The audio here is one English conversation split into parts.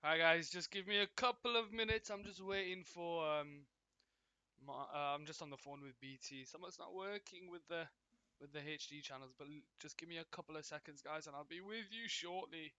Hi guys, just give me a couple of minutes. I'm just waiting for I'm just on the phone with BT. Something's not working with the HD channels, but just give me a couple of seconds, guys, and I'll be with you shortly.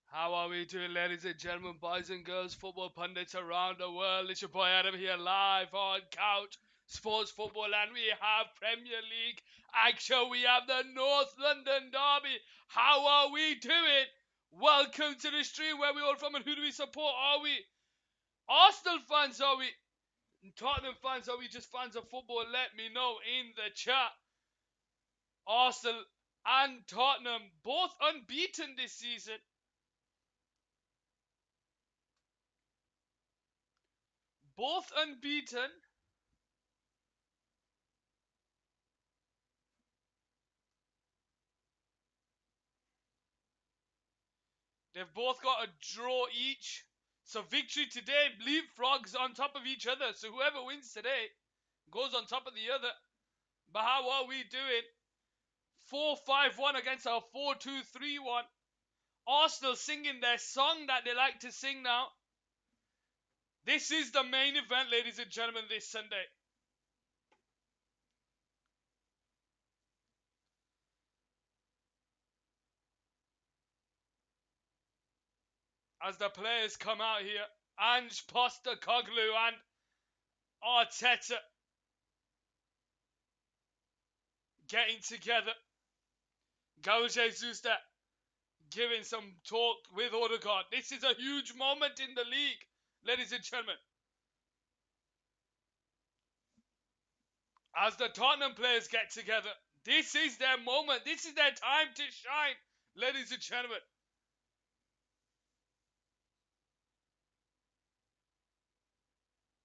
How are we doing, ladies and gentlemen, boys and girls, football pundits around the world? It's your boy Adam here, live on Couch Sports Football, and we have Premier League action. We have the North London Derby. How are we doing? Welcome to the stream. Where we all from and who do we support? Are we Arsenal fans? Are we Tottenham fans? Are we just fans of football? Let me know in the chat. Arsenal and Tottenham both unbeaten this season. Both unbeaten. They've both got a draw each. So victory today leapfrogs on top of each other. So whoever wins today goes on top of the other. But how are we doing? 4-5-1 against our 4-2-3-1. Arsenal singing their song that they like to sing now. This is the main event, ladies and gentlemen, this Sunday. As the players come out here, Ange Postecoglou and Arteta getting together. Gabriel Jesus there giving some talk with Odegaard. This is a huge moment in the league, ladies and gentlemen. As the Tottenham players get together, this is their moment. This is their time to shine, ladies and gentlemen.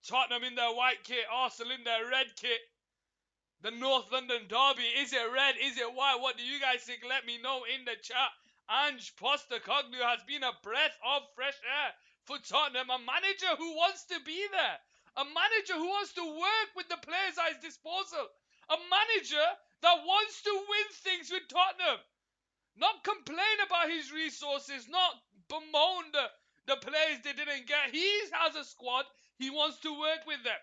Tottenham in their white kit, Arsenal in their red kit. The North London derby, is it red? Is it white? What do you guys think? Let me know in the chat. Ange Postecoglou has been a breath of fresh air for Tottenham. A manager who wants to be there. A manager who wants to work with the players at his disposal. A manager that wants to win things with Tottenham. Not complain about his resources. Not bemoan the players they didn't get. He has a squad. He wants to work with them.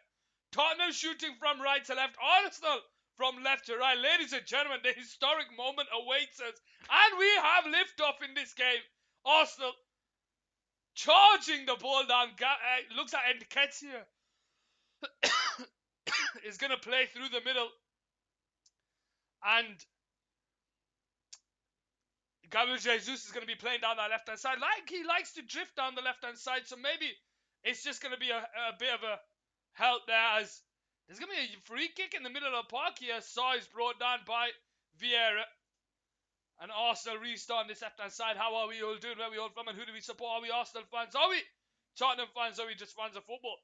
Tottenham shooting from right to left. Arsenal from left to right. Ladies and gentlemen, the historic moment awaits us. And we have liftoff in this game. Arsenal charging the ball down. Looks at Nketiah. Is going to play through the middle. And Gabriel Jesus is going to be playing down that left-hand side. Like he likes to drift down the left-hand side. So maybe it's just going to be a bit of a help there, as there's going to be a free kick in the middle of the park here. Saw is brought down by Vieira. And Arsenal restart on this left-hand side. How are we all doing? Where are we all from? And who do we support? Are we Arsenal fans? Are we Tottenham fans? Are we just fans of football?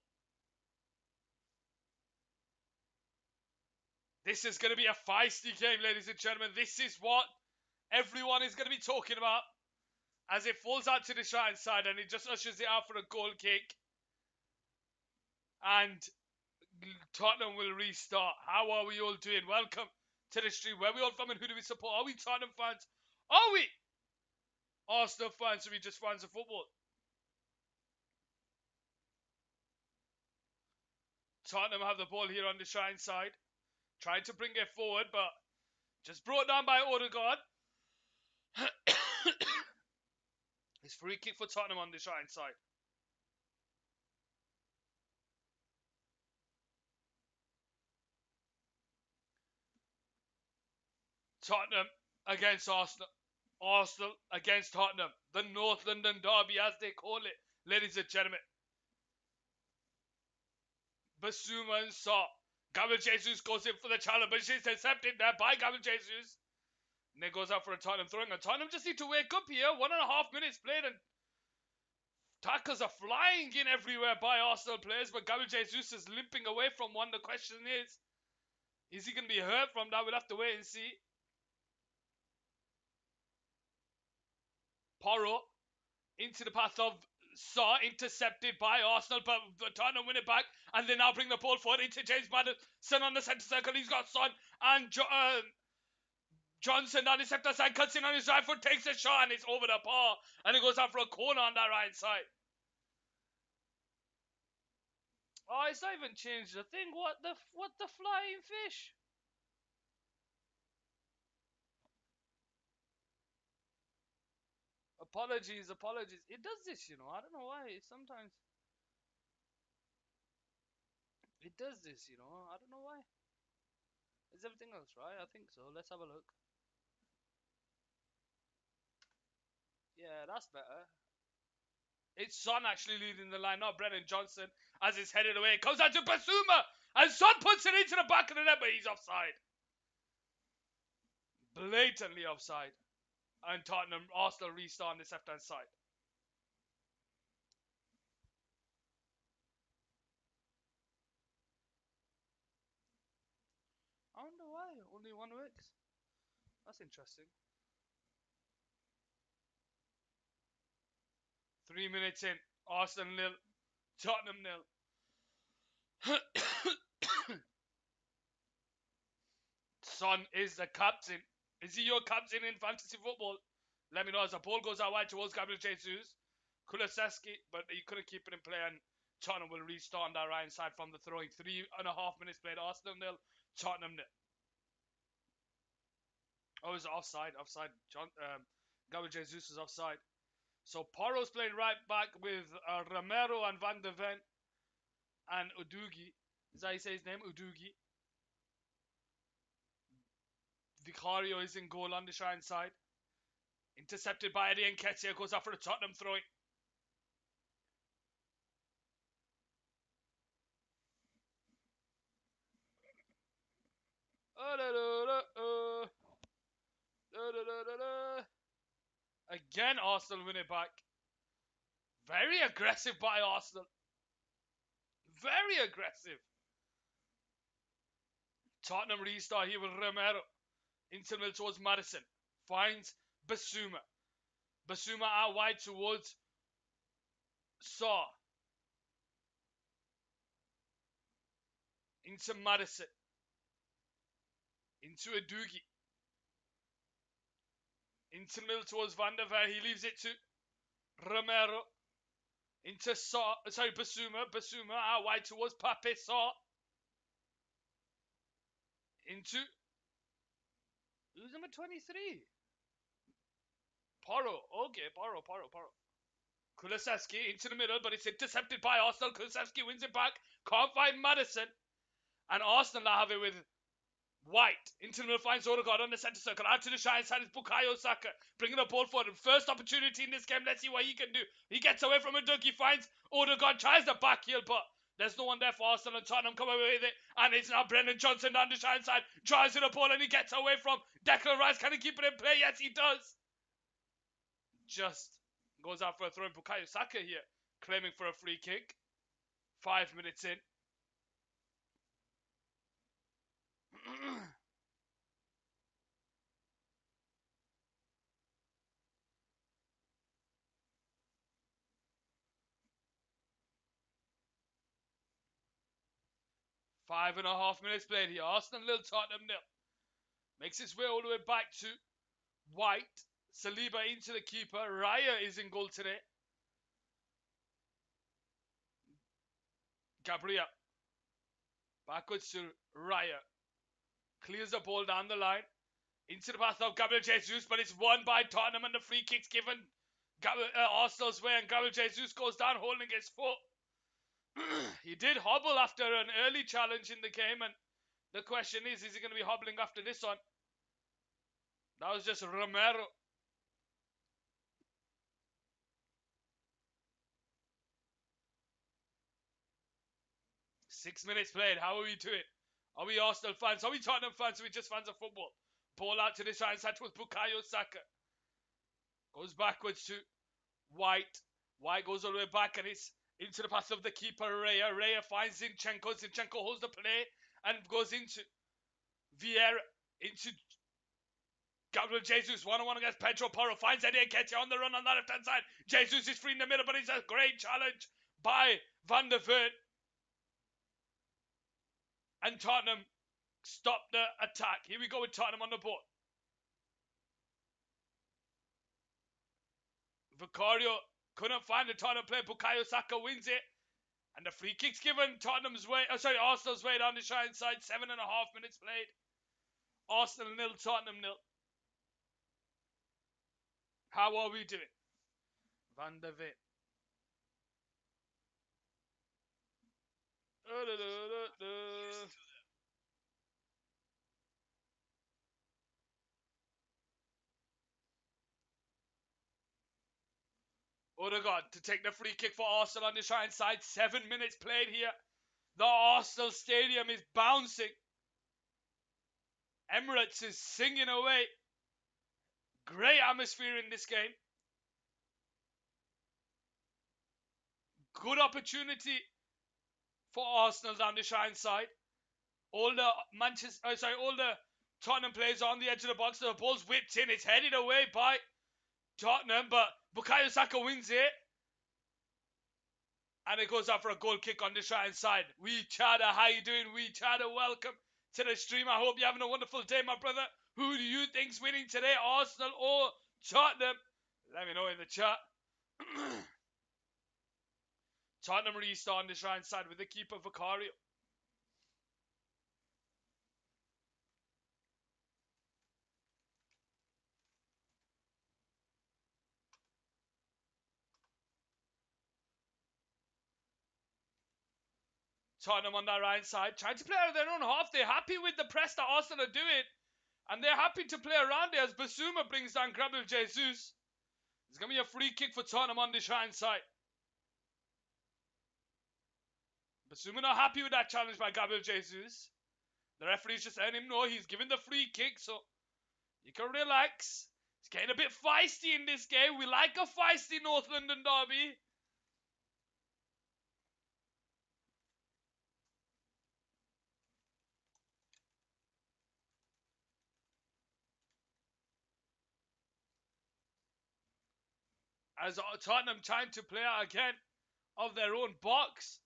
This is going to be a feisty game, ladies and gentlemen. This is what everyone is going to be talking about. As it falls out to the right side and it just ushers it out for a goal kick. And Tottenham will restart. How are we all doing? Welcome to the stream. Where are we all from and who do we support? Are we Tottenham fans? Are we Arsenal fans? Or are we just fans of football? Tottenham have the ball here on the right side. Trying to bring it forward, but just brought down by Odegaard. It's free kick for Tottenham on the right side. Tottenham against Arsenal. Arsenal against Tottenham. The North London derby, as they call it, ladies and gentlemen. Basuma and Saw. Gabriel Jesus goes in for the challenge, but she's intercepted there by Gabriel Jesus. And then goes out for a Tottenham throwing. And Tottenham just need to wake up here. 1.5 minutes played and tackles are flying in everywhere by Arsenal players, but Gabriel Jesus is limping away from one. The question is he going to be hurt from that? We'll have to wait and see. Porro into the path of Saw, intercepted by Arsenal, but Tottenham win it back, and they now bring the ball forward into James Maddison on the centre circle. He's got Son and Johnson on the centre side, cuts in on his right foot, takes a shot, and it's over the bar, and it goes out for a corner on that right side. Oh, it's not even changed the thing. What the flying fish? Apologies. It does this, I don't know why. Sometimes it does this, I don't know why. Is everything else right? I think so. Let's have a look. Yeah, that's better. It's Son actually leading the line, not Brennan Johnson, as it's headed away. It comes out to Basuma, and Son puts it into the back of the net, but he's offside. Blatantly offside. And Arsenal restart on this left-hand side. I wonder why. Only one works. That's interesting. 3 minutes in. Arsenal 0. Tottenham 0. Son is the captain. Is he your captain in fantasy football? Let me know as the ball goes out wide towards Gabriel Jesus. Kulusevski, but he couldn't keep it in play. And Tottenham will restart on that right side from the throwing. 3.5 minutes played. Arsenal 0, Tottenham 0. Oh, it was offside. Gabriel Jesus is offside. So Porro's playing right back with Romero and Van de Ven and Udugi. Is that how you say his name? Udugi. Vicario is in goal on the Shrine side. Intercepted by Eddie Nketiah. Goes out for a Tottenham throwing. Again, Arsenal win it back. Very aggressive by Arsenal. Very aggressive. Tottenham restart here with Romero. Into middle towards Madison. Finds Basuma. Basuma out wide towards Saw. Into Madison. Into Udugi. Into middle towards Van der Ven. He leaves it to Romero. Into Basuma. Basuma out wide towards Pape. Saw. Into... Who's number 23? Porro. Okay, Porro. Kulusevski into the middle, but it's intercepted by Arsenal. Kulusevski wins it back. Can't find Madison. And Arsenal now have it with White. Into the middle finds Odegaard on the centre circle. Out to the Shrine side is Bukayo Saka. Bringing the ball forward. First opportunity in this game. Let's see what he can do. He gets away from a dunk. He finds Odegaard. Tries the back heel, but there's no one there for Arsenal, and Tottenham come away with it. And it's now Brennan Johnson down the Shrine side. Drives to the ball and he gets away from Declan Rice. Can he keep it in play? Yes, he does. Just goes out for a throw in. Bukayo Saka here. Claiming for a free kick. 5 minutes in. 5.5 minutes played here. Arsenal 0, Tottenham 0. Makes its way all the way back to White. Saliba into the keeper. Raya is in goal today. Gabriel. Backwards to Raya. Clears the ball down the line. Into the path of Gabriel Jesus, but it's won by Tottenham, and the free kick's given Arsenal's way, and Gabriel Jesus goes down holding his foot. He did hobble after an early challenge in the game, and the question is he going to be hobbling after this one? That was just Romero. Six minutes played. How are we doing? Are we Arsenal fans? Are we Tottenham fans? Are we just fans of football? Ball out to the side with Bukayo Saka. Goes backwards to White. White goes all the way back, and it's into the path of the keeper, Raya. Raya finds Zinchenko. Zinchenko holds the play and goes into Vieira. Into Gabriel Jesus. 1-on-1 against Pedro Porro. Finds Eddie Nketiah on the run on the left-hand side. Jesus is free in the middle, but it's a great challenge by Van der Ven. And Tottenham stop the attack. Here we go with Tottenham on the board. Vicario couldn't find the Tottenham player. Bukayo Saka wins it. And the free kick's given Tottenham's way. Arsenal's way down the Shrine side. 7.5 minutes played. Arsenal 0, Tottenham 0. How are we doing? Van der Ven. Odegaard to take the free kick for Arsenal on the Shrine side. 7 minutes played here. The Arsenal stadium is bouncing. Emirates is singing away. Great atmosphere in this game. Good opportunity for Arsenal down the Shrine side. All the Tottenham players are on the edge of the box. The ball's whipped in. It's headed away by Tottenham, but Bukayo Saka wins it. And it goes out for a goal kick on the Shrine side. We Chada, how you doing? We Chada, welcome to the stream. I hope you're having a wonderful day, my brother. Who do you think's winning today, Arsenal or Tottenham? Let me know in the chat. Tottenham restart on this right side with the keeper Vicario. Tottenham on that right side, trying to play out of their own half. They're happy with the press that Arsenal are doing, and they're happy to play around it as Basuma brings down Gabriel Jesus. It's going to be a free kick for Tottenham on this right side. Basuma not happy with that challenge by Gabriel Jesus. The referee's just letting him know he's given the free kick, so you can relax. It's getting a bit feisty in this game. We like a feisty North London derby. As Tottenham trying to play out again of their own box.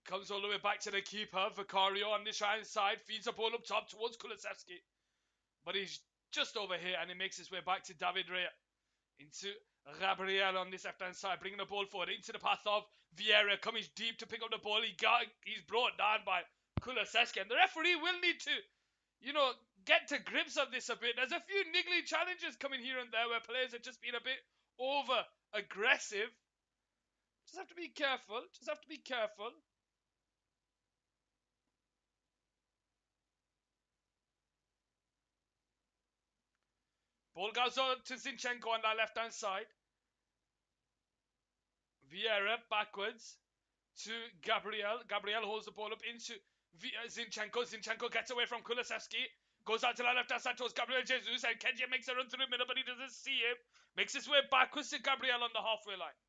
Comes all the way back to the keeper. Vicario on this right side. Feeds the ball up top towards Kulusevski. But he's just over here and he makes his way back to David Raya. Into Gabriel on this left-hand side. Bringing the ball forward into the path of Vieira. Coming deep to pick up the ball. He's brought down by Kulusevski. And the referee will need to, get to grips of this a bit. There's a few niggly challenges coming here and there where players have just been a bit over aggressive. Just have to be careful. Ball goes on to Zinchenko on that left-hand side. Vieira backwards to Gabriel. Gabriel holds the ball up into Zinchenko. Zinchenko gets away from Kulusevski. Goes out to the left-hand side towards Gabriel Jesus. And Kenji makes a run through the middle, but he doesn't see him. Makes his way backwards to Gabriel on the halfway line.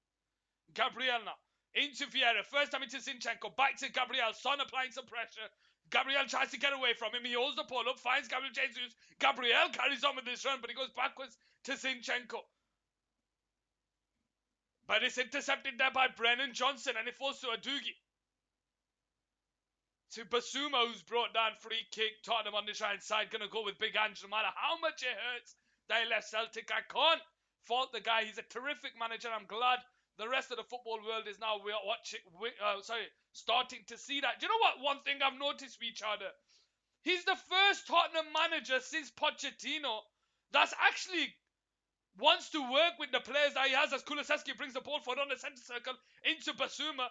Gabriel now. Into Vieira. First time into Zinchenko. Back to Gabriel. Son applying some pressure. Gabriel tries to get away from him. He holds the ball up. Finds Gabriel Jesus. Gabriel carries on with this run, but he goes backwards to Zinchenko. But it's intercepted there by Brennan Johnson, and it falls to Udogie. To Basuma, who's brought down free kick. Tottenham on this right side, going to go with Big Ange, no matter how much it hurts. They left Celtic. I can't fault the guy. He's a terrific manager. I'm glad the rest of the football world is now starting to see that. Do you know what? One thing I've noticed, Richard, he's the first Tottenham manager since Pochettino that's actually wants to work with the players that he has, as Kulusevski brings the ball forward on the centre circle into Basuma.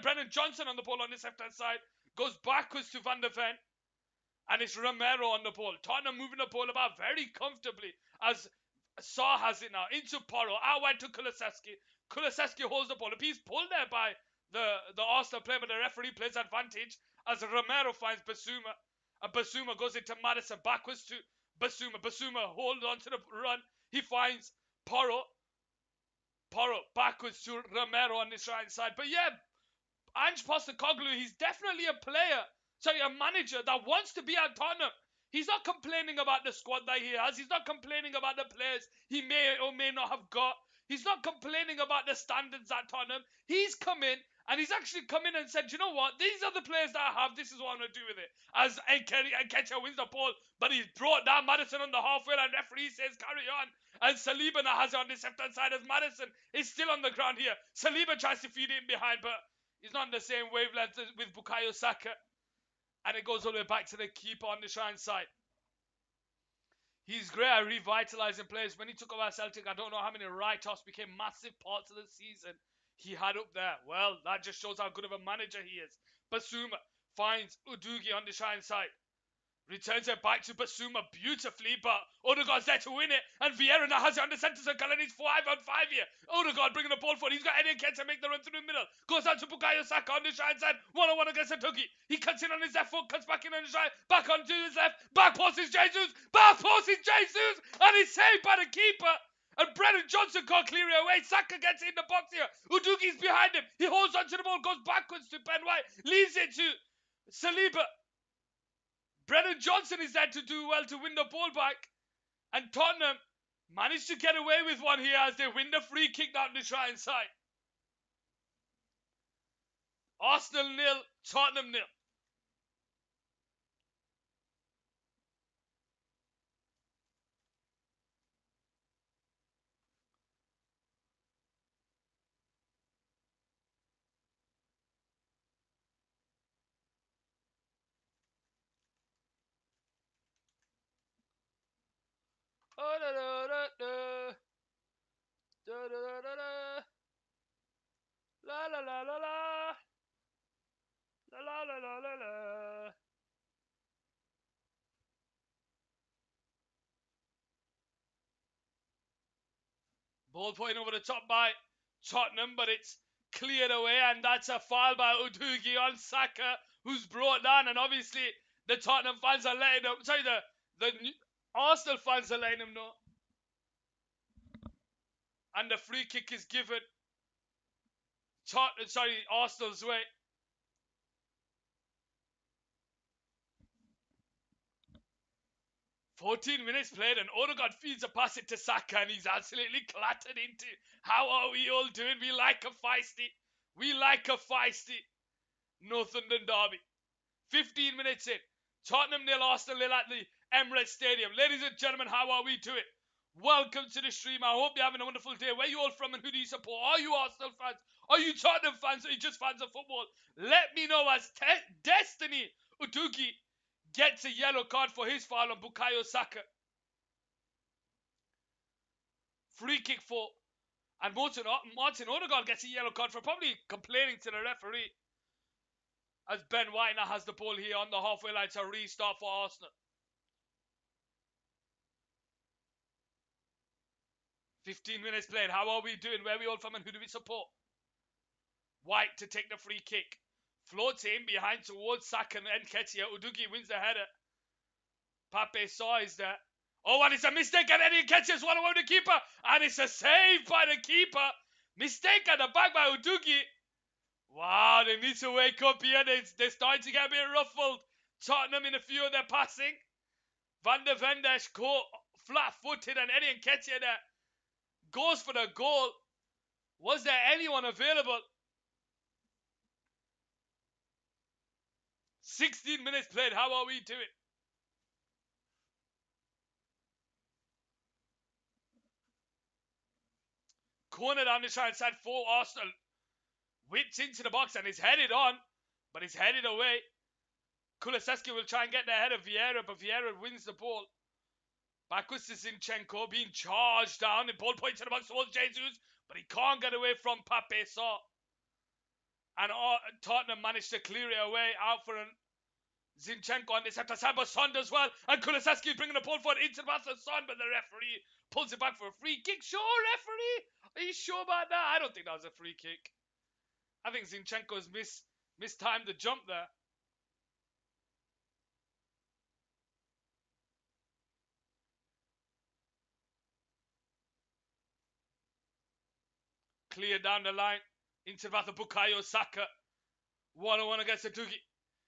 Brennan Johnson on the ball on this left-hand side. Goes backwards to Van der Ven. And it's Romero on the ball. Tottenham moving the ball about very comfortably as Saar has it now. Into Porro. Out wide to Kulusevski. Kulusevski holds the ball. He's pulled there by the Arsenal player, but the referee plays advantage as Romero finds Basuma. And Basuma goes into Madison. Backwards to Basuma. Basuma holds on to the run. He finds Porro. Porro backwards to Romero on this right side. But yeah, Ange Postecoglou, he's definitely a manager that wants to be at Tottenham. He's not complaining about the squad that he has. He's not complaining about the players he may or may not have got. He's not complaining about the standards at Tottenham. He's come in and he's actually come in and said, you know what? These are the players that I have. This is what I'm going to do with it. As Nketiah wins the ball, but he's brought down Madison on the halfway line. Referee says carry on. And Saliba now has it on this left-hand side as Madison is still on the ground here. Saliba tries to feed it in behind, but he's not on the same wavelength with Bukayo Saka. And it goes all the way back to the keeper on the right side. He's great at revitalizing players. When he took over Celtic, I don't know how many write-offs became massive parts of the season he had up there. Well, that just shows how good of a manager he is. Basuma finds Udogie on the right side. Returns it back to Basuma beautifully, but Odegaard's there to win it, and Vieira now has it on the centre circle, and he's 5-on-5 here. Odegaard bringing the ball forward. He's got Eddie to make the run through the middle. Goes out to Bukayo Saka on the right side. 1-on-1 against Udogie. He cuts in on his left foot, cuts back in on his right, back onto his left, back passes Jesus, and he's saved by the keeper. And Brennan Johnson can't clear it away. Saka gets in the box here. Udogie's behind him. He holds onto the ball, goes backwards to Ben White, leaves it to Saliba. Brennan Johnson is there to do well to win the ball back. And Tottenham managed to get away with one here as they win the free kick down the right side. Arsenal 0, Tottenham 0. Oh, da, da, da, da. Da, da, da, da, da. La la la la la. La la la la la la. Ball point over the top by Tottenham, but it's cleared away, and that's a foul by Udugi on Saka, who's brought down, and obviously the Tottenham fans are letting him. Sorry, the Arsenal fans are letting him know, and the free kick is given. Arsenal's way. 14 minutes played, and Odegaard feeds a pass it to Saka, and he's absolutely clattered into. How are we all doing? We like a feisty. We like a feisty Northumberland derby. 15 minutes in. Tottenham nil, Arsenal nil at the Emirates Stadium. Ladies and gentlemen, how are we doing? Welcome to the stream. I hope you're having a wonderful day. Where are you all from and who do you support? Are you Arsenal fans? Are you Tottenham fans? Or are you just fans of football? Let me know as Destiny Udugi gets a yellow card for his foul on Bukayo Saka. Free kick for. And Martin Odegaard gets a yellow card for probably complaining to the referee. As Ben White now has the ball here on the halfway line to restart for Arsenal. 15 minutes played. How are we doing? Where are we all from and who do we support? White to take the free kick. Floats in behind towards Saka and Nketiah. Udugi wins the header. Pape Saw is there. Oh, and it's a mistake, and Eddie Nketiah's one away the keeper. And it's a save by the keeper. Mistake at the back by Udugi. Wow, they need to wake up here. They're starting to get a bit ruffled. Tottenham in a few of their passing. Van der Vendesh caught flat-footed, and Eddie Nketiah there goes for the goal. Was there anyone available? 16 minutes played. How are we doing? Corner down the right side for Arsenal. Whipped into the box and is headed on, but it's headed away. Kulusevski will try and get the head of Vieira, but Vieira wins the ball. Backwards to Zinchenko, being charged down. The ball points to the box towards Jesus, but he can't get away from Pape Saw. And Tottenham managed to clear it away out for Zinchenko on this after Samba Son as well. And Kulusevski bringing the ball forward into the path of Son, but the referee pulls it back for a free kick. Sure, referee? Are you sure about that? I don't think that was a free kick. I think Zinchenko's mistimed the jump there. Clear down the line into the path of Bukayo Saka. 1-on-1 against Udugi.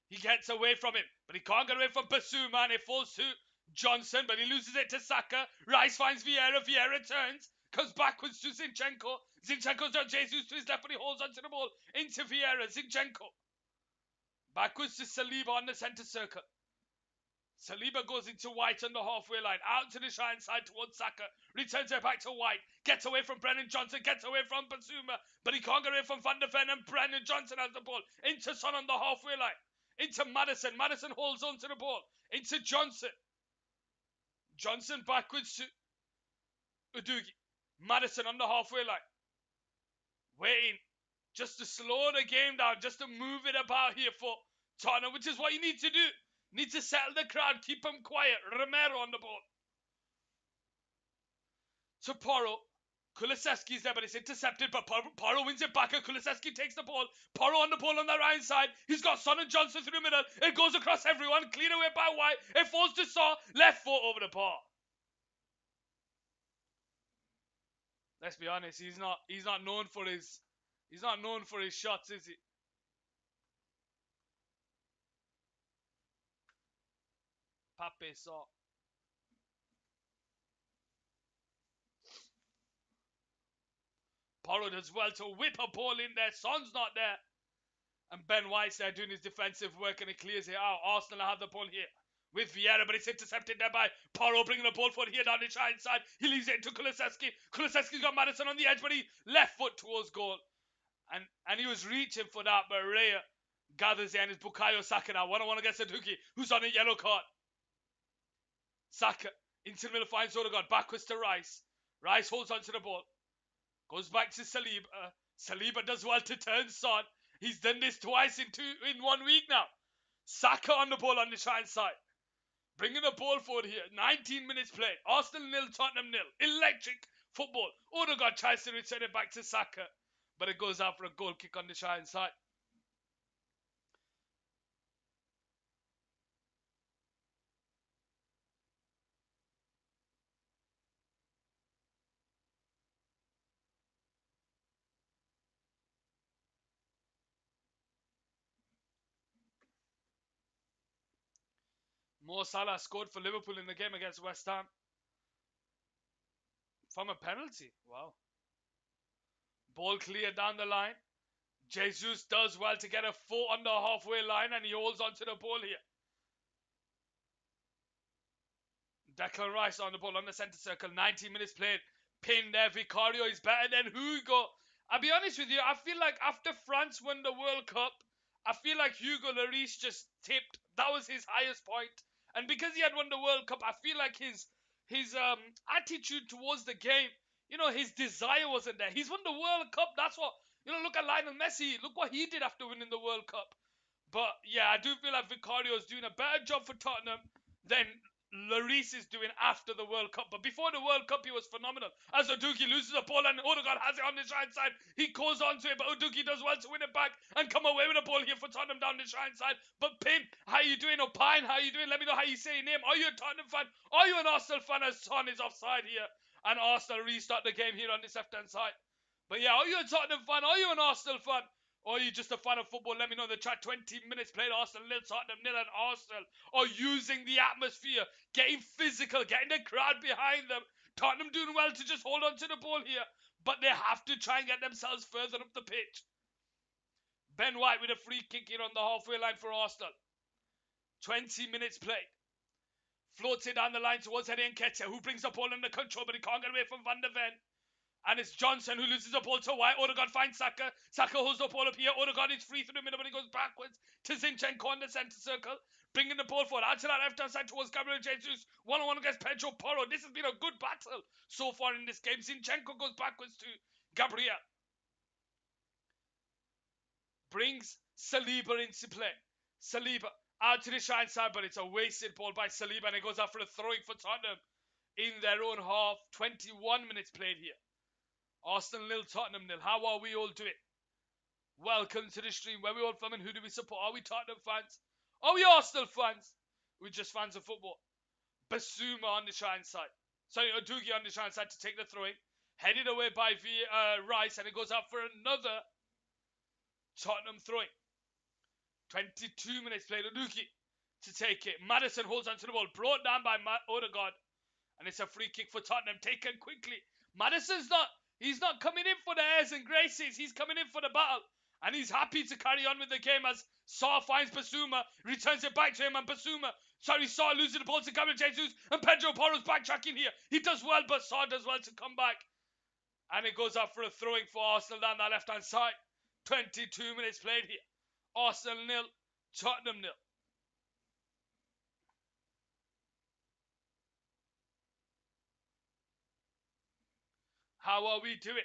He gets away from him, but he can't get away from Basuma, and it falls to Johnson, but he loses it to Saka. Rice finds Vieira. Vieira turns, comes backwards to Zinchenko. Zinchenko's done Jesus to his left, but he holds onto the ball into Vieira. Zinchenko. Backwards to Saliba on the centre circle. Saliba goes into White on the halfway line, out to the right side towards Saka, returns it back to White, gets away from Brennan Johnson, gets away from Basuma, but he can't get away from Van der Ven, and Brennan Johnson has the ball, into Son on the halfway line, into Maddison, Maddison holds on to the ball, into Johnson, Johnson backwards to Udugi, Maddison on the halfway line, waiting, just to slow the game down, just to move it about here for Tottenham, which is what you need to do. Need to settle the crowd, keep them quiet. Romero on the ball. To Porro. Kulusevski's there, but it's intercepted, but Porro wins it back, and Kulusevski takes the ball. Porro on the ball on the right side. He's got Son and Johnson through the middle. It goes across everyone, cleared away by White. It falls to Saw, left foot over the bar. Let's be honest, he's not known for his shots, is he? Pape Saw. Porro does well to whip a ball in there. Son's not there. And Ben White's there doing his defensive work, and it clears it out. Arsenal have the ball here with Vieira, but it's intercepted there by Porro, bringing the ball forward here down the right side. He leaves it into Kulusevski. Kulusevski's got Maddison on the edge, but he left foot towards goal. And he was reaching for that, but Raya gathers there, and it's Bukayo Saka now. 1-on-1 against Udugi, who's on a yellow card. Saka Into the middle finds Odegaard. Backwards to Rice. Rice holds onto the ball. Goes back to Saliba. Saliba does well to turn Son. He's done this twice in 1 week now. Saka on the ball on the right side. Bringing the ball forward here. 19 minutes played. Arsenal nil, Tottenham nil. Electric football. Odegaard tries to return it back to Saka. But it goes out for a goal kick on the right side. Mo Salah scored for Liverpool in the game against West Ham. From a penalty. Wow. Ball cleared down the line. Jesus does well to get a foot on the halfway line and he holds onto the ball here. Declan Rice on the ball on the centre circle. 90 minutes played. Pinned there. Vicario is better than Hugo. I'll be honest with you. I feel like after France won the World Cup, I feel like Hugo Lloris just tipped. That was his highest point. And because he had won the World Cup, I feel like his attitude towards the game, his desire wasn't there. He's won the World Cup. That's what, look at Lionel Messi. Look what he did after winning the World Cup. But yeah, I do feel like Vicario is doing a better job for Tottenham than Lloris is doing after the World Cup. But before the World Cup, he was phenomenal. As Uduki loses the ball and Odegaard has it on the right side, he calls onto it, but Uduki does well to win it back and come away with the ball here for Tottenham down the right side. But Pim, how you doing? Opine, how you doing? Let me know how you say your name. Are you a Tottenham fan? Are you an Arsenal fan? As Son is offside here, and Arsenal restart the game here on this left-hand side. But yeah, are you a Tottenham fan? Are you an Arsenal fan? Or are you just a fan of football? Let me know in the chat. 20 minutes played, Arsenal nil, Tottenham nil, and Arsenal are using the atmosphere, getting physical, getting the crowd behind them. Tottenham doing well to just hold on to the ball here, but they have to try and get themselves further up the pitch. Ben White with a free kick here on the halfway line for Arsenal. 20 minutes played. Floats it down the line towards Eddie Nketiah, who brings the ball under control, but he can't get away from Van der Ven. And it's Johnson who loses the ball to White. Odegaard finds Saka. Saka holds the ball up here. Odegaard is free through the middle, but he goes backwards to Zinchenko on the centre circle. Bringing the ball forward. Out to that left-hand side towards Gabriel Jesus. One-on-one against Pedro Porro. This has been a good battle so far in this game. Zinchenko goes backwards to Gabriel. Brings Saliba into play. Saliba out to the right side, but it's a wasted ball by Saliba, and it goes out for a throwing for Tottenham in their own half. 21 minutes played here. Arsenal nil, Tottenham nil. How are we all doing? Welcome to the stream. Where we all from and who do we support? Are we Tottenham fans? Are we Arsenal fans? We're just fans of football. Basuma on the right side. Sorry, Udugi on the right side to take the throwing. Headed away by Rice, and it goes out for another Tottenham throwing. 22 minutes played. Udugi to take it. Maddison holds onto the ball. Brought down by Odegaard. And it's a free kick for Tottenham. Taken quickly. He's not coming in for the airs and graces. He's coming in for the battle. And he's happy to carry on with the game as Saw finds Basuma, returns it back to him, and Saw losing the ball to Gabriel Jesus, and Pedro Porro's backtracking here. He does well, but Saw does well to come back. And it goes up for a throwing for Arsenal down that left-hand side. 22 minutes played here. Arsenal nil, Tottenham nil. How are we doing?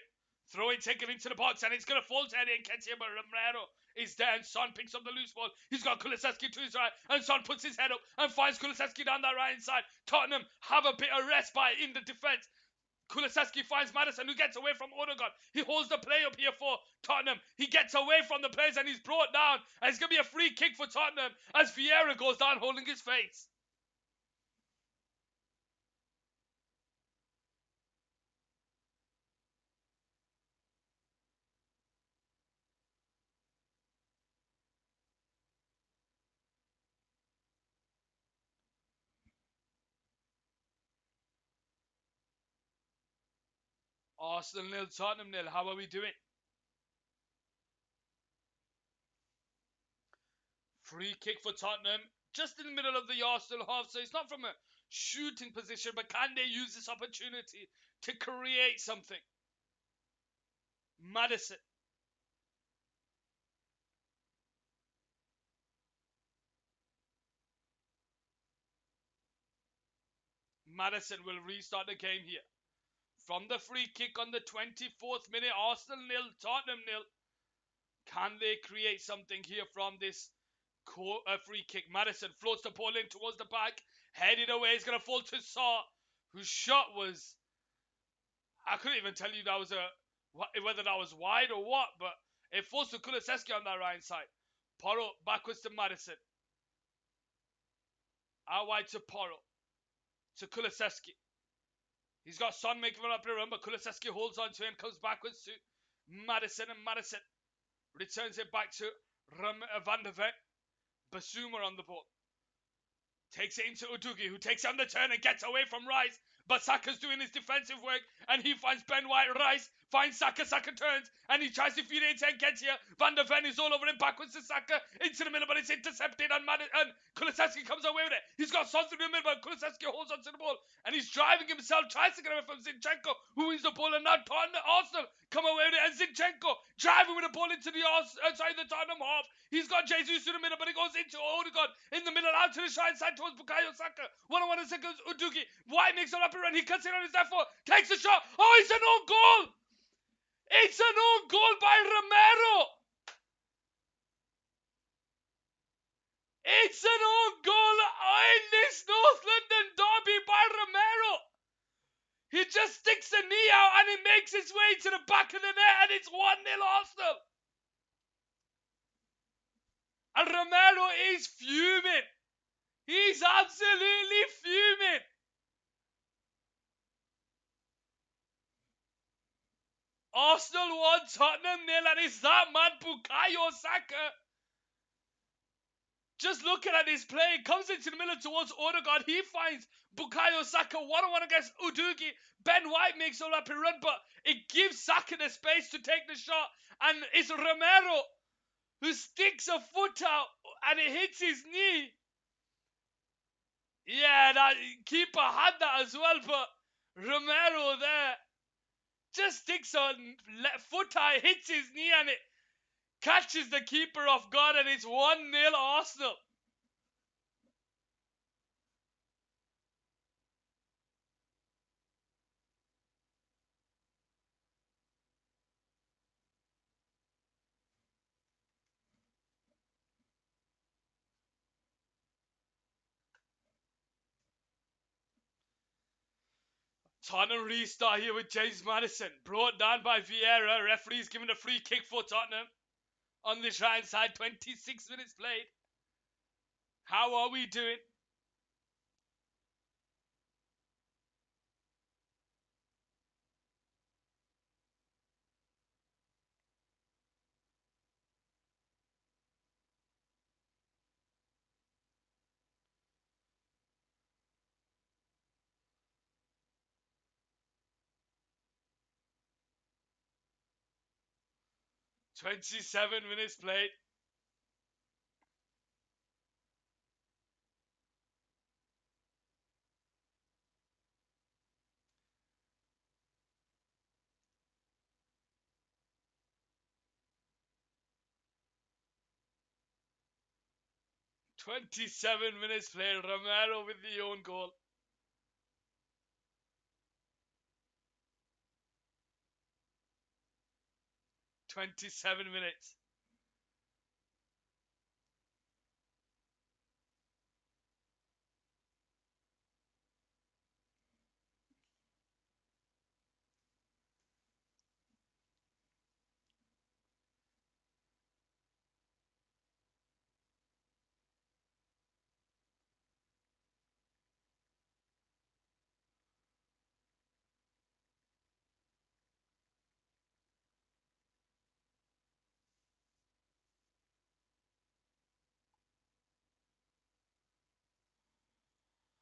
Throwing taken into the box, and it's going to fall to Eddie Nketiah, but Romero is there, and Son picks up the loose ball. He's got Kulusevski to his right, and Son puts his head up and finds Kulusevski down that right side. Tottenham have a bit of respite in the defence. Kulusevski finds Maddison, who gets away from Odegaard. He holds the play up here for Tottenham. He gets away from the players, and he's brought down. And it's going to be a free kick for Tottenham as Vieira goes down holding his face. Arsenal nil, Tottenham nil. How are we doing? Free kick for Tottenham, just in the middle of the Arsenal half, so it's not from a shooting position, but can they use this opportunity to create something? Maddison. Madison will restart the game here. From the free kick on the 24th minute, Arsenal nil, Tottenham nil. Can they create something here from this free kick? Madison floats the ball in towards the back, headed away. It's going to fall to Saw, whose shot was, I couldn't even tell you that was whether that was wide or what, but it falls to Kulusevski on that right side. Porro backwards to Madison. Out wide to Porro. To Kulusevski. He's got Son making it up the run, but Kulusevski holds on to him, comes backwards to Madison, and Madison returns it back to Van der Ven. Basuma on the ball. Takes it into Udugi, who takes it on the turn and gets away from Rice. But Saka's doing his defensive work, and he finds Ben White. Rice finds Saka. Saka turns, and he tries to feed it into Nketiah. Van der Ven is all over him, backwards to Saka, into the middle, but it's intercepted, and Kulusevski comes away with it. He's got Son through the middle, but Kulusevski holds onto the ball, and he's driving himself, tries to get away from Zinchenko, who wins the ball, and now Arsenal come away with it, and Zinchenko driving with the ball into the Tottenham half. He's got Jesus in the middle, but it goes into Odegaard in the middle, out to the side towards Bukayo Saka. 1-on-1 seconds, Udugi. White makes a rapid run. He cuts it on his left foot, takes a shot. Oh, it's an own goal! It's an own goal by Romero! It's an own goal in this North London derby by Romero! He just sticks a knee out and it makes its way to the back of the net, and it's 1-0 Arsenal! And Romero is fuming. He's absolutely fuming. Arsenal 1, Tottenham 0, and it's that man Bukayo Saka. Just looking at his play, comes into the middle towards Odegaard. He finds Bukayo Saka 1-on-1 against Udugi. Ben White makes a rapid run, but it gives Saka the space to take the shot. And it's Romero who sticks a foot out and it hits his knee. Yeah, that keeper had that as well, but Romero there just sticks a foot out, hits his knee, and it catches the keeper off guard, and it's 1-0 Arsenal. Tottenham restart here with James Maddison. Brought down by Vieira. Referee's given a free kick for Tottenham. On the right side, 26 minutes played. How are we doing? "27 minutes played. Romero with the own goal. 27 minutes.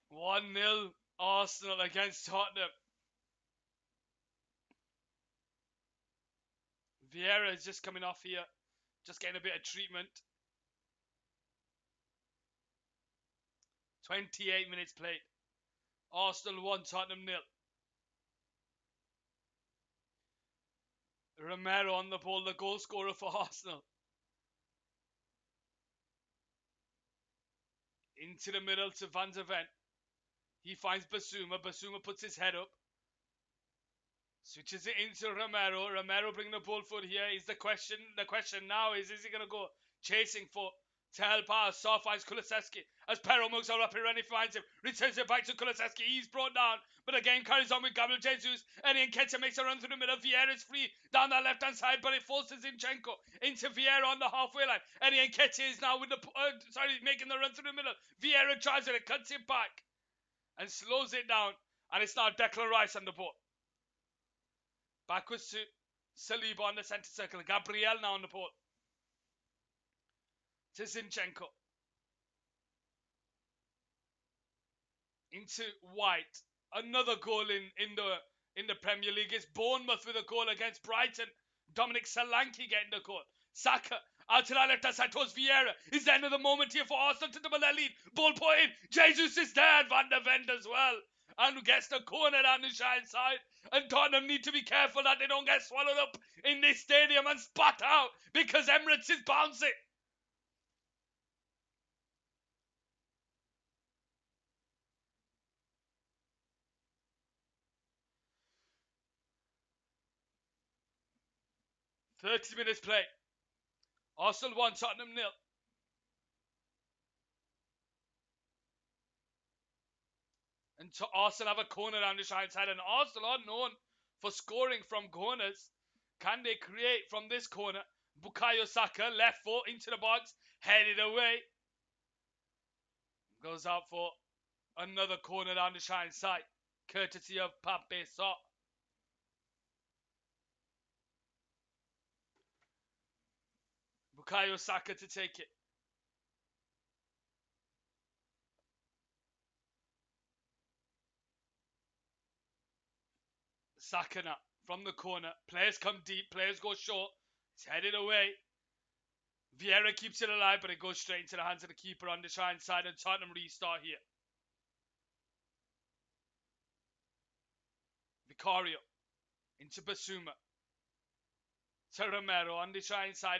One 0 Arsenal against Tottenham. Vieira is just coming off here. Just getting a bit of treatment. 28 minutes played. Arsenal 1, Tottenham 0. Romero on the ball, the goal scorer for Arsenal. Into the middle to Van der Ven. He finds Basuma. Basuma puts his head up. Switches it into Romero. Romero bringing the ball forward here is the question. The question now is he going to go chasing for to help out? Saw finds Kulusevski as Pero moves up and Rennie finds him. Returns it back to Kulusevski. He's brought down, but the game carries on with Gabriel Jesus. And Nketiah makes a run through the middle. Vieira's free down that left hand side, but it forces Zinchenko into Vieira on the halfway line. And Nketiah is now with the making the run through the middle. Vieira drives it, cuts it back, and slows it down. And it's now Declan Rice on the ball. Backwards to Saliba on the centre circle. Gabriel now on the ball. To Zinchenko. Into White. Another goal in the Premier League. It's Bournemouth with a goal against Brighton. Dominic Solanke getting the goal. Saka out to the left hand side towards Vieira. Is the end of the moment here for Arsenal to double their lead. Ball put in. Jesus is there. Van der Ven as well. And gets the corner down the side side. And Tottenham need to be careful that they don't get swallowed up in this stadium and spat out because Emirates is bouncing. "30 minutes play. Arsenal 1, Tottenham 0. And Arsenal have a corner down the side side, and Arsenal are known for scoring from corners. Can they create from this corner? Bukayo Saka, left foot into the box, headed away. Goes out for another corner down the side side, courtesy of Pape Sarr. Bukayo Saka to take it. Saka now from the corner. Players come deep, players go short. It's headed away. Vieira keeps it alive, but it goes straight into the hands of the keeper on the side side, and Tottenham restart here. Vicario into Basuma. To Romero on the side side,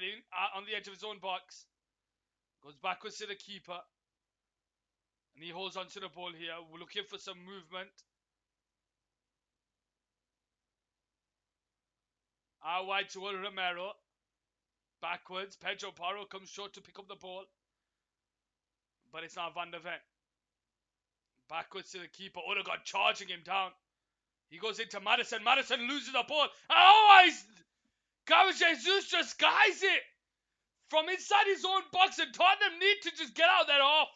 on the edge of his own box. Goes backwards to the keeper. And he holds onto the ball here. We're looking for some movement. Out wide toward Romero. Backwards. Pedro Porro comes short to pick up the ball. But it's not Van der Ven. Backwards to the keeper. Odegaard charging him down. He goes into Maddison. Maddison loses the ball. Oh, Gabriel Jesus just guys it from inside his own box, and Tottenham need to just get out there off.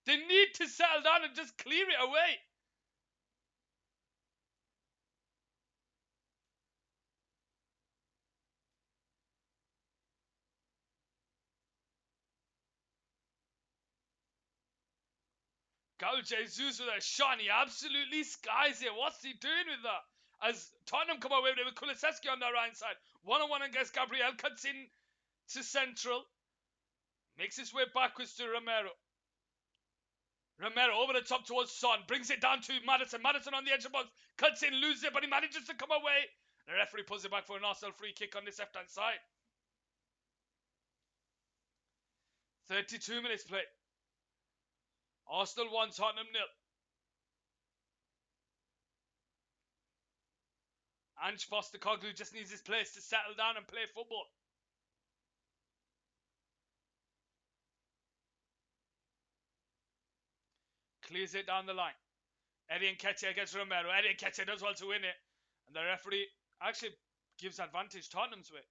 They need to settle down and just clear it away. Gabriel Jesus with a shot, and he absolutely skies it. What's he doing with that? As Tottenham come away with Kulusevski on the right side. One-on-one against Gabriel. Cuts in to central. Makes his way backwards to Romero. Romero over the top towards Son. Brings it down to Maddison. Maddison on the edge of the box. Cuts in, loses it, but he manages to come away. The referee pulls it back for an Arsenal free kick on this left-hand side. 32 minutes play. Arsenal 1, Tottenham 0. Ange Postecoglou just needs his players to settle down and play football. Clears it down the line. Eddie Nketiah against Romero. Eddie Nketiah does well to win it. And the referee actually gives advantage Tottenham's way.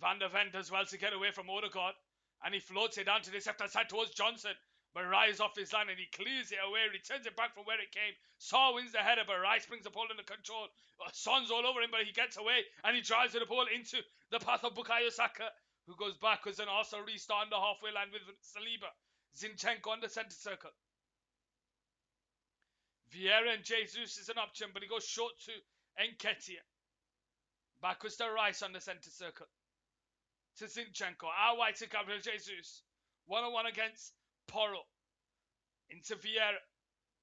Van der Ven does well to get away from Odegaard. And he floats it down to this left-hand side towards Johnson. But Rice off his line and he clears it away. Returns it back from where it came. Saw wins the header, but Rice brings the ball under control. Son's all over him, but he gets away. And he drives the ball into the path of Bukayo Saka, who goes backwards and also restart on the halfway line with Saliba. Zinchenko on the centre circle. Vieira and Jesus is an option, but he goes short to Nketiah. Backwards to Rice on the centre circle. To Zinchenko. Out wide to Gabriel Jesus. One-on-one against Porro. Into Vieira.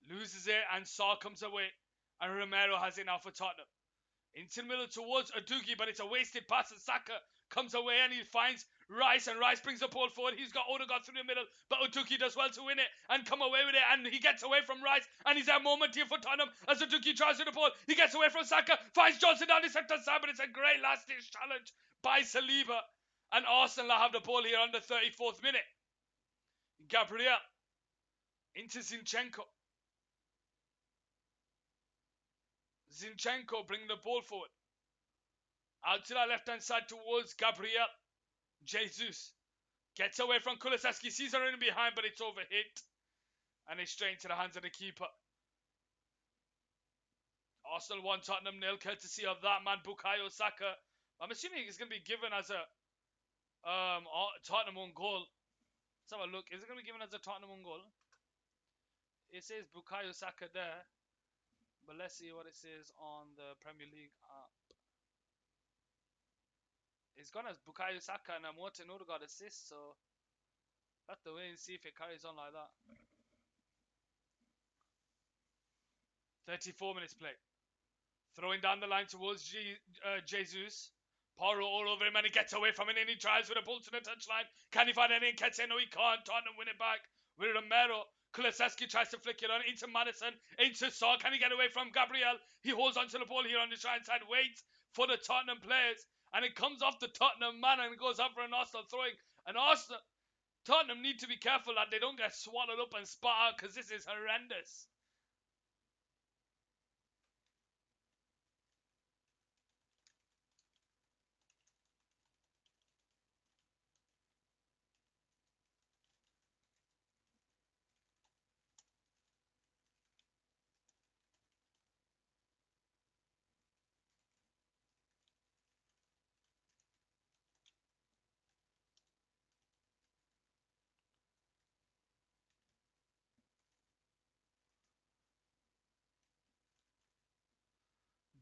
Loses it and Sarr comes away. And Romero has it now for Tottenham. Into the middle towards Adugi, but it's a wasted pass and Saka comes away and he finds Rice, and Rice brings the ball forward. He's got Odegaard through the middle, but Uduki does well to win it and come away with it, and he gets away from Rice, and he's a moment here for Tottenham as Uduki tries to the ball. He gets away from Saka, finds Johnson down the centre side, but it's a great last-ditch challenge by Saliba, and Arsenal have the ball here on the 34th minute. Gabriel into Zinchenko. Zinchenko bringing the ball forward. Out to that left-hand side towards Gabriel. Jesus gets away from Kulusevski, sees her in behind, but it's overhit. And it's straight into the hands of the keeper. Arsenal 1, Tottenham 0, courtesy of that man, Bukayo Saka. I'm assuming he's going to be given as a Tottenham own goal. Let's have a look. Is it going to be given as a Tottenham own goal? It says Bukayo Saka there. But let's see what it says on the Premier League app. It's gone as Bukayo Saka and Martin Odegaard assist, so have to wait and see if it carries on like that. 34 minutes played. Throwing down the line towards Jesus. Porro all over him, and he gets away from it, and he tries with a ball to the touchline. Can he find any? No, he can't. Tottenham win it back with Romero. Kulusevski tries to flick it on into Madison, into Saul. Can he get away from Gabriel? He holds onto the ball here on the right side, waits for the Tottenham players, and it comes off the Tottenham man and goes up for an Arsenal throwing. And Tottenham need to be careful that they don't get swallowed up and spat out, because this is horrendous.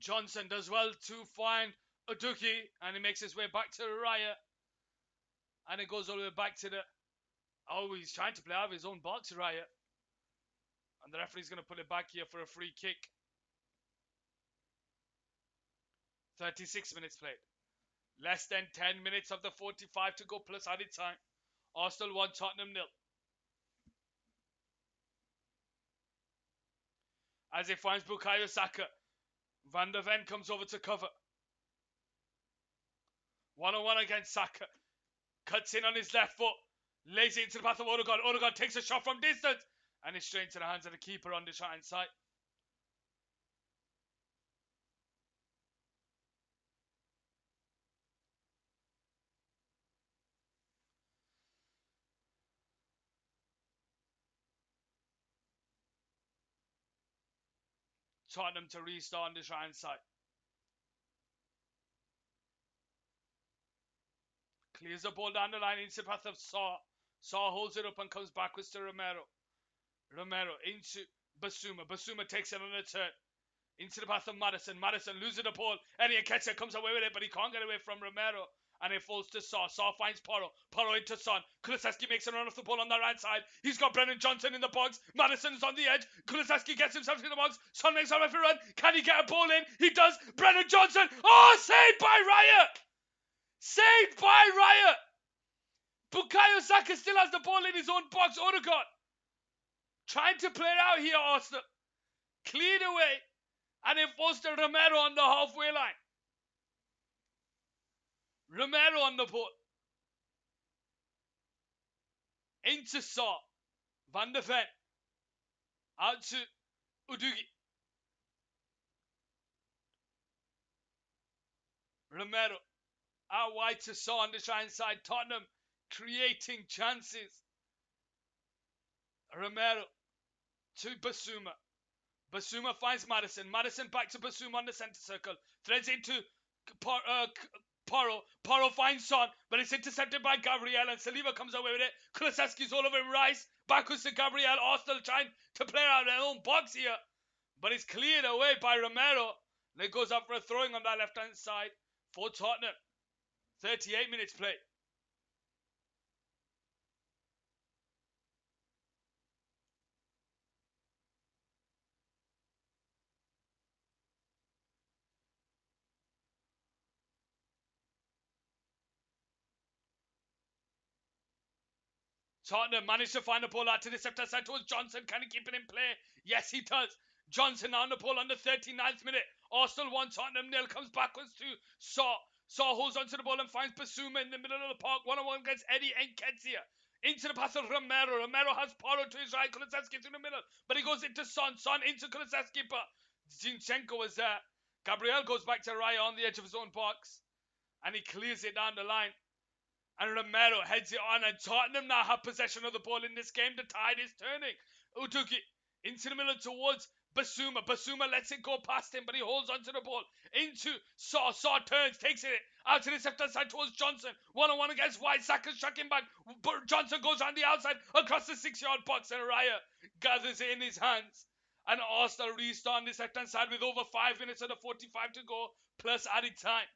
Johnson does well to find Uduki, and he makes his way back to Raya. And it goes all the way back to the... Oh, he's trying to play out of his own box, Raya. And the referee's going to put it back here for a free kick. 36 minutes played. Less than 10 minutes of the 45 to go plus added time. Arsenal 1, Tottenham 0. As it finds Bukayo Saka. Van der Ven comes over to cover. 1-on-1 against Saka. Cuts in on his left foot. Lays it into the path of Odegaard. Odegaard takes a shot from distance. And it's straight into the hands of the keeper on the right hand side. Tottenham to restart on the right hand side. Clears the ball down the line into the path of Saw. Saw holds it up and comes backwards to Romero. Romero into Basuma. Basuma takes it on a turn. Into the path of Madison. Madison loses the ball. Eddie Nketiah comes away with it, but he can't get away from Romero. And it falls to Saw. Saw finds Porro. Porro into Son. Kulusevski makes a run off the ball on the right side. He's got Brennan Johnson in the box. Madison's on the edge. Kulusevski gets himself in the box. Son makes a run. Can he get a ball in? He does. Brennan Johnson. Oh, saved by Riot! Saved by Riot! Bukayo Saka still has the ball in his own box. Odegaard trying to play it out here, Arsenal. Cleared away. And it falls to Romero on the halfway line. Romero on the ball. Into Saw. Van der Ven. Out to Udugi. Romero. Out wide to Saw on the right side. Tottenham creating chances. Romero to Basuma. Basuma finds Madison. Madison back to Basuma on the centre circle. Threads into Porro. Porro finds Son, but it's intercepted by Gabriel, and Saliba comes away with it. Kulusevski's all over him. Rice backwards to Gabriel. Arsenal trying to play out their own box here, but it's cleared away by Romero. And it goes up for a throwing on that left hand side for Tottenham. 38 minutes played. Tottenham managed to find the ball out to the left side towards Johnson. Can he keep it in play? Yes, he does. Johnson on the ball on the 39th minute. Arsenal 1, Tottenham 0. Comes backwards to Saw. Saw holds onto the ball and finds Basuma in the middle of the park. 1-on-1 against Eddie Nketiah. Into the pass of Romero. Romero has Porro to his right. Kulusevski to the middle. But he goes into Son. Son into Kulusevski. But Zinchenko was there. Gabriel goes back to Raya on the edge of his own box. And he clears it down the line. And Romero heads it on, and Tottenham now have possession of the ball in this game. The tide is turning. Uduki into the middle towards Basuma. Basuma lets it go past him, but he holds onto the ball. Into Saw. Saw turns, takes it out to the left side towards Johnson. 1-on-1 against White. Saka's tracking back. But Johnson goes on the outside across the 6-yard box, and Raya gathers it in his hands. And Arsenal restart on this left-hand side with over 5 minutes of the 45 to go, plus added time.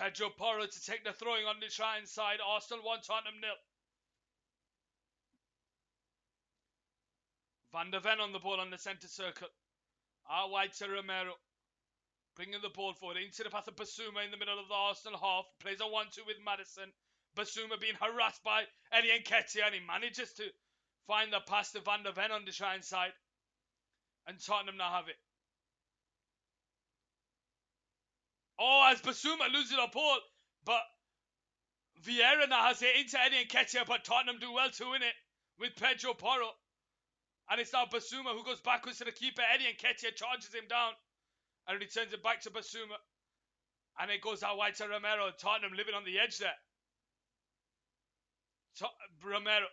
Pedro Porro to take the throwing on the try inside. Arsenal 1, Tottenham 0. Van der Ven on the ball on the centre circle. Out wide to Romero. Bringing the ball forward into the path of Basuma in the middle of the Arsenal half. Plays a 1-2 with Madison. Basuma being harassed by Eddie Nketiah, and he manages to find the pass to Van der Ven on the try inside. And Tottenham now have it. Oh, as Basuma loses the ball, but Vieira now has it into Eddie Nketiah, but Tottenham do well to win it with Pedro Porro. And it's now Basuma who goes backwards to the keeper. Eddie Nketiah charges him down and returns it back to Basuma. And it goes out wide to Romero. Tottenham living on the edge there. Romero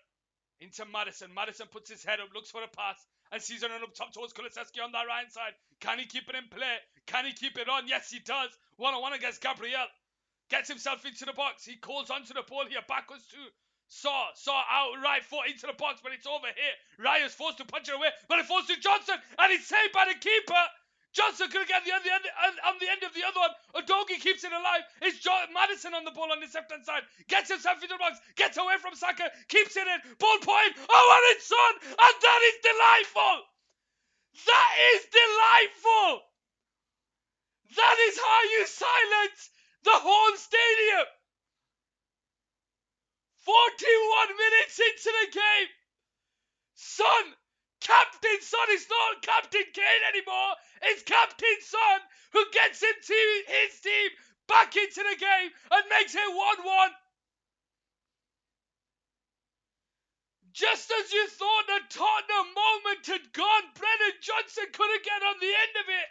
into Madison. Madison puts his head up, looks for a pass, and sees it up top towards Kulusevski on that right side. Can he keep it in play? Can he keep it on? Yes, he does. 1-on-1 against Gabriel. Gets himself into the box. He calls onto the ball here. Backwards to Saw out right foot into the box, but it's over here. Raya's forced to punch it away, but it falls to Johnson, and it's saved by the keeper. Johnson could get on the end of the other one. Udogie keeps it alive. It's Madison on the ball on the left-hand side. Gets himself into the box. Gets away from Saka. Keeps it in. Ball point. Oh, and it's on. And that is delightful. That is delightful. That is how you silence the whole stadium. 41 minutes into the game. Son, Captain Son is not Captain Kane anymore. It's Captain Son who gets his team back into the game and makes it 1-1. Just as you thought the Tottenham moment had gone, Brennan Johnson couldn't get on the end of it.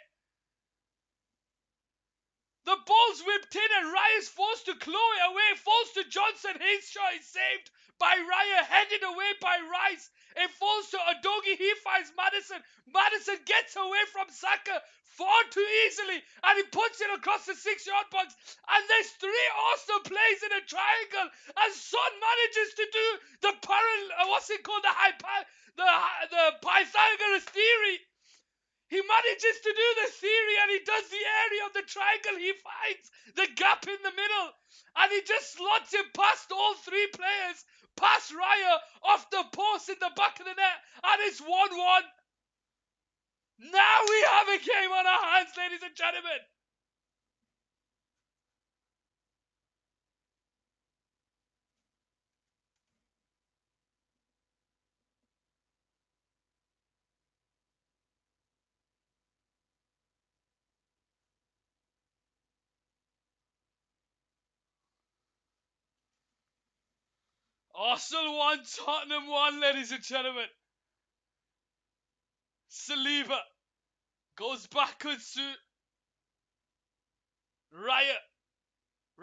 The ball's whipped in and Raya's forced to claw it away. Falls to Johnson. His shot is saved by Raya, headed away by Rice. It falls to Udogie. He finds Madison. Madison gets away from Saka far too easily, and he puts it across the 6-yard box. And there's 3 Arsenal plays in a triangle, and Son manages to do the the Pythagoras theory. He manages to do the theory, and he does the area of the triangle. He finds the gap in the middle, and he just slots it past all 3 players, past Raya, off the post in the back of the net, and it's 1-1. Now we have a game on our hands, ladies and gentlemen. Arsenal 1, Tottenham 1, ladies and gentlemen. Saliba goes backwards to Raya.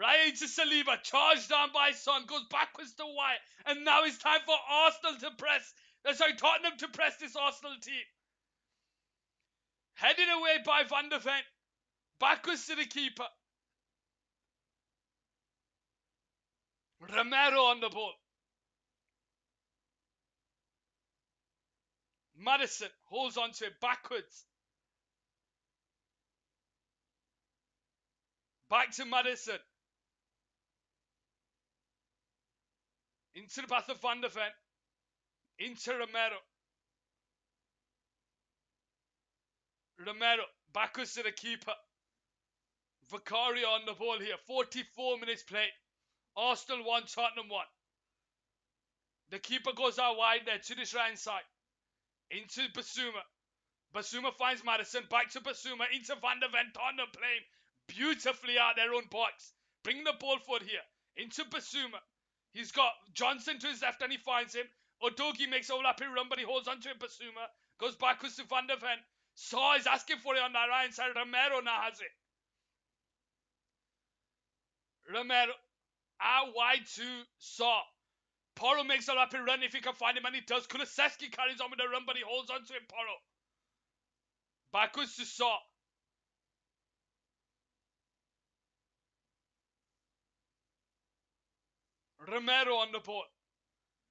Raya into Saliba, charged down by Son, goes backwards to White, and now it's time for Tottenham to press this Arsenal team. Headed away by Van der Ven, backwards to the keeper. Romero on the ball. Madison holds on to it backwards. Back to Madison. Into the path of Van der Ven. Into Romero. Romero. Backwards to the keeper. Vicario on the ball here. 44 minutes played. Arsenal 1, Tottenham 1. The keeper goes out wide there to this right side. Into Basuma. Basuma finds Madison. Back to Basuma. Into Van der Ven. Tottenham playing beautifully out their own box. Bring the ball forward here. Into Basuma. He's got Johnson to his left and he finds him. Odogi makes overlapping run, but he holds onto it. Basuma goes backwards to Van der Ven. Saw is asking for it on that right side. Romero now has it. Romero out wide to Saw. Porro makes a rapid run if he can find him, and he does. Kulusevski carries on with the run, but he holds onto it. Porro backwards to Saw. Romero on the ball.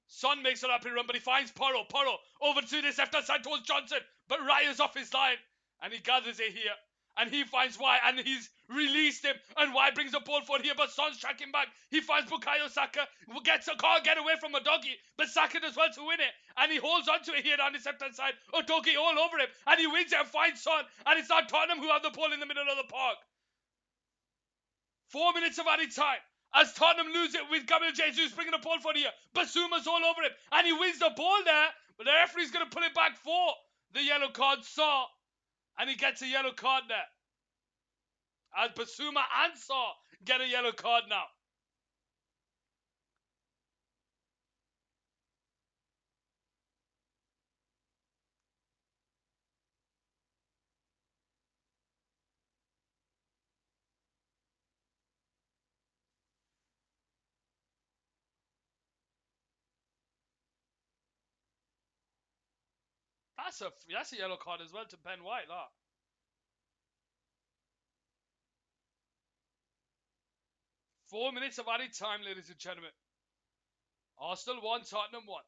Son makes a rapid run, but he finds Porro. Porro over to this left hand side towards Johnson, but Raya's off his line, and he gathers it here. And he finds White, and he's released him. And White brings the ball forward here, but Son's tracking back. He finds Bukayo Saka, can't get away from Odogi, but Saka does well to win it. And he holds onto it here down his left-hand side. Odogi all over him, and he wins it and finds Son. And it's now Tottenham who have the ball in the middle of the park. 4 minutes of added time. As Tottenham lose it with Gabriel Jesus bringing the ball forward here. Basuma's all over him, and he wins the ball there. But the referee's going to pull it back for the yellow card. Saw. And he gets a yellow card there. As Basuma and Saw get a yellow card now. That's a yellow card as well to Ben White, that. Four minutes of added time, ladies and gentlemen. Arsenal 1, Tottenham 1.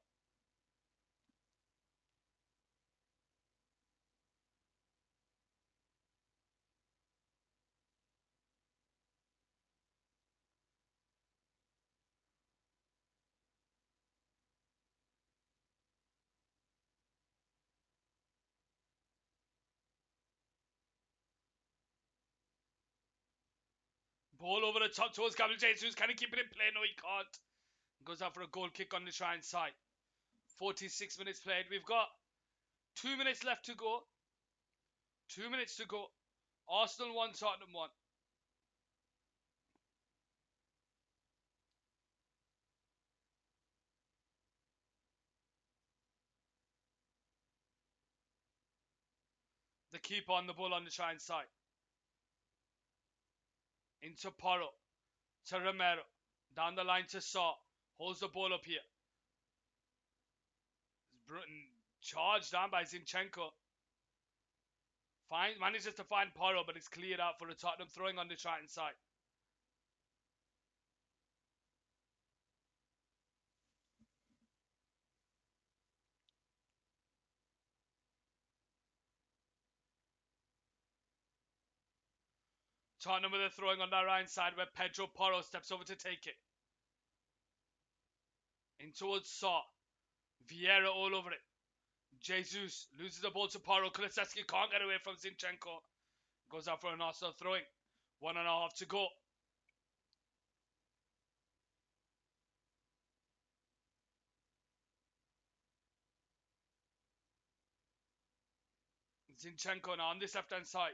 Ball over the top towards Gabriel Jesus. Can he keep it in play? No, he can't. Goes out for a goal kick on the right side. 46 minutes played. We've got 2 minutes left to go. 2 minutes to go. Arsenal 1, Tottenham 1. The keeper on the ball on the right side. Into Porro. To Romero. Down the line to Saw. Holds the ball up here. Charged down by Zinchenko. Manages to find Porro, but it's cleared out for the Tottenham, throwing on the right hand side. Tottenham with a throwing on the right hand side where Pedro Porro steps over to take it. In towards Saw. Vieira all over it. Jesus loses the ball to Porro. Kulusevski can't get away from Zinchenko. Goes out for an Arsenal throwing. 1.5 to go. Zinchenko now on this left hand side.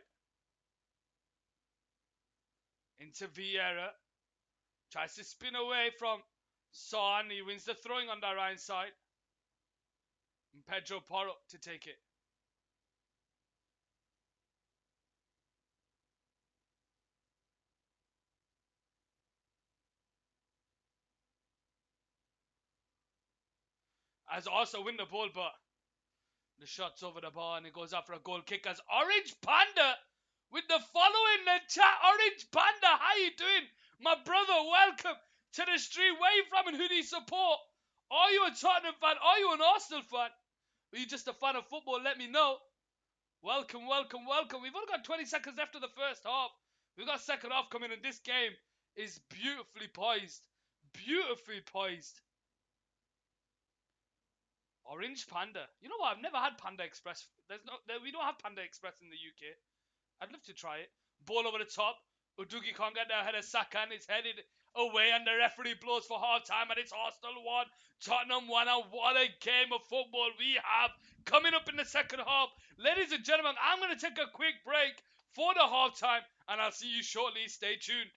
Into Vieira. Tries to spin away from Son. He wins the throwing on the right hand side. And Pedro Porro to take it. As also win the ball, but the shot's over the bar and it goes out for a goal kick as Orange Panda with the following in the chat. Orange Panda, how you doing? My brother, welcome to the stream. Where you from and who do you support? Are you a Tottenham fan? Are you an Arsenal fan? Are you just a fan of football? Let me know. Welcome, welcome, welcome. We've only got 20 seconds left of the first half. We got second half coming, and this game is beautifully poised. Beautifully poised. Orange Panda. You know what? I've never had Panda Express. We don't have Panda Express in the UK. I'd love to try it. Ball over the top. Udugi can't get there ahead of Saka, and it's headed away, and the referee blows for half time, and it's Arsenal 1, Tottenham 1, and what a game of football we have coming up in the second half. Ladies and gentlemen, I'm going to take a quick break for the half time, and I'll see you shortly. Stay tuned.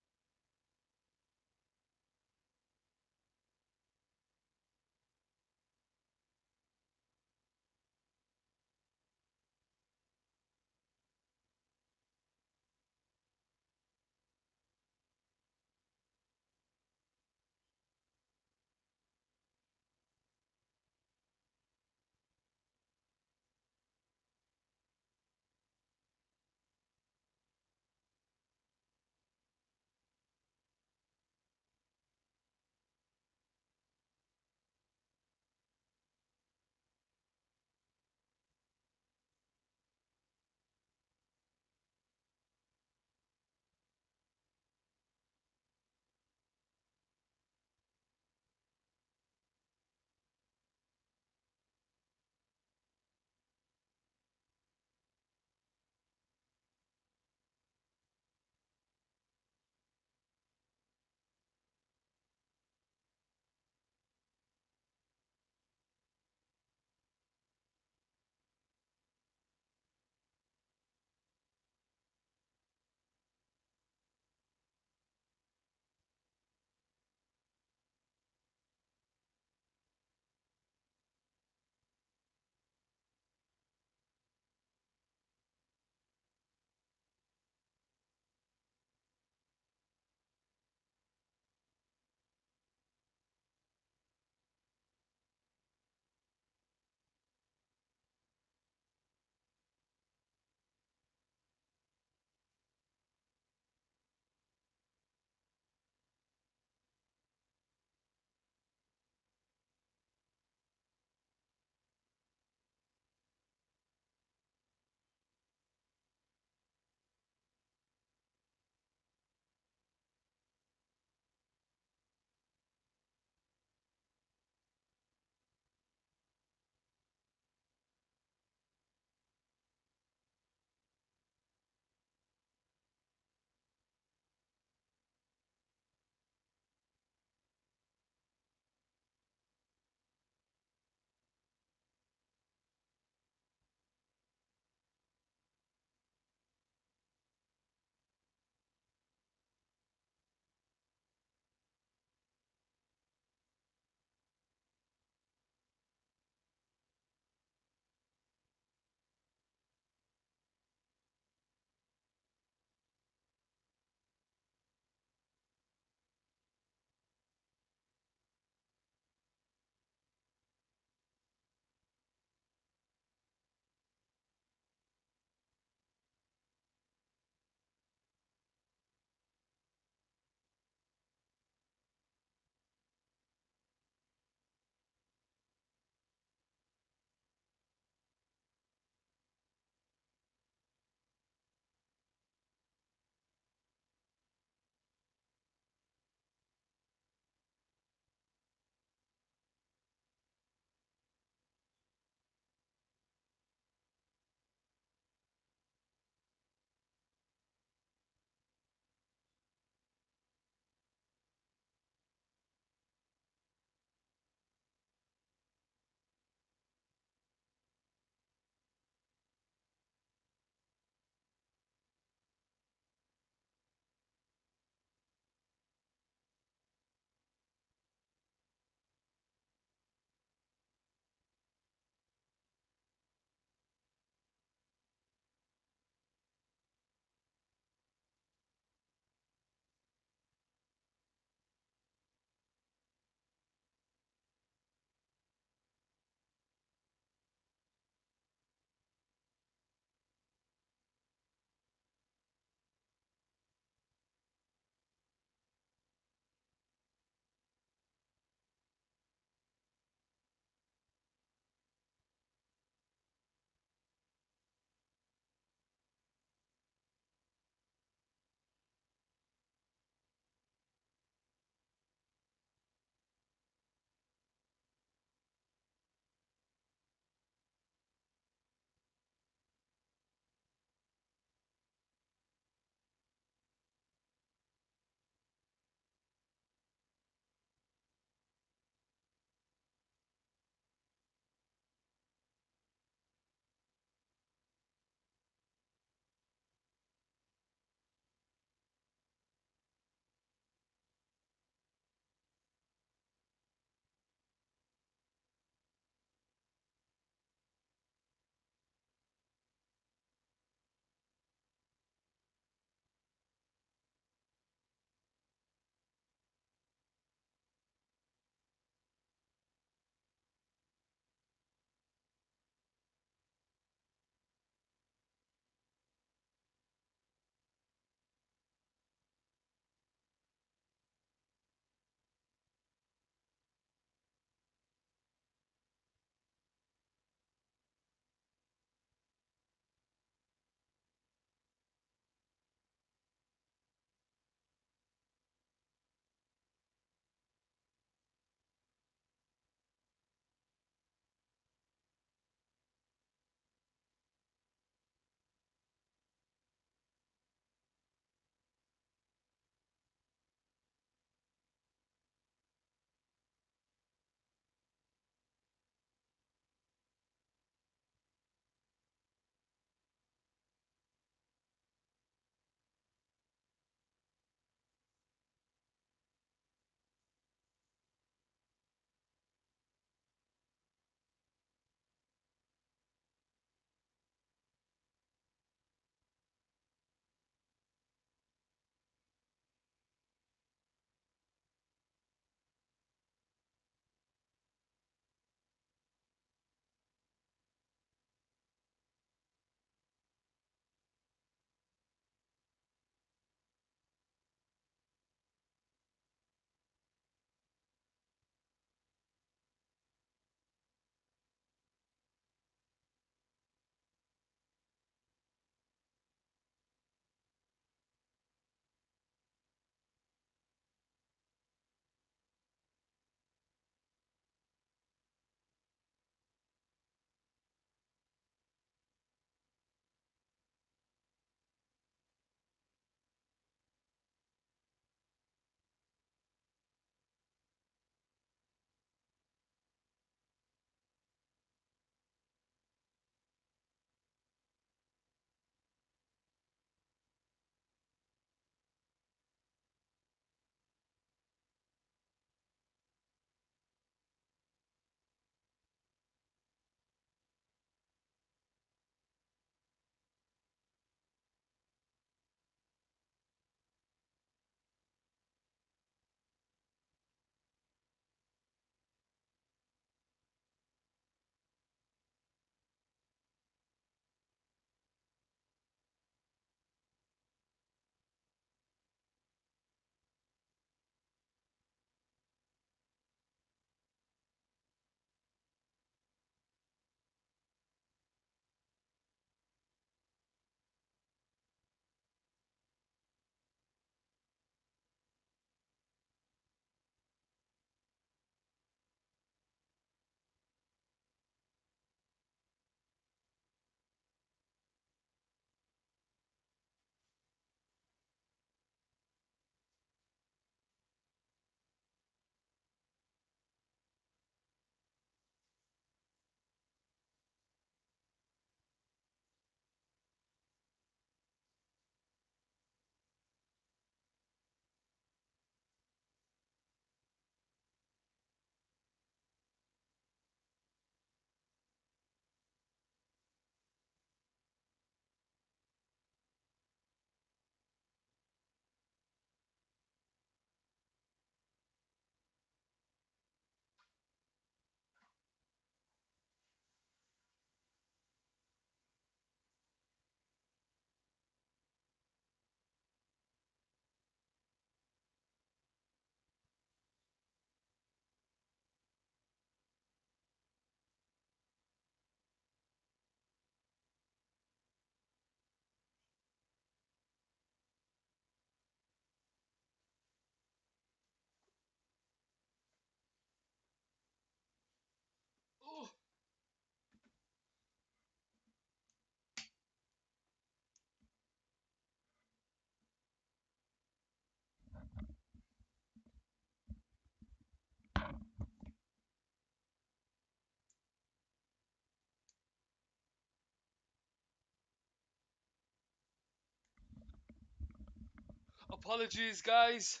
Apologies, guys.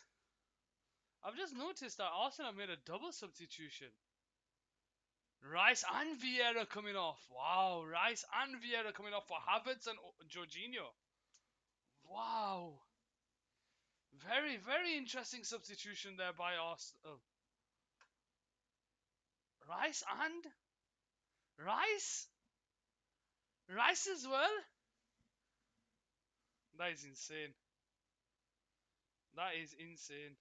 I've just noticed that Arsenal have made a double substitution. Rice and Vieira coming off. Wow, Rice and Vieira coming off for Havertz and Jorginho. Wow. Very, very interesting substitution there by Arsenal. Rice and Rice? Rice as well? That is insane. That is insane.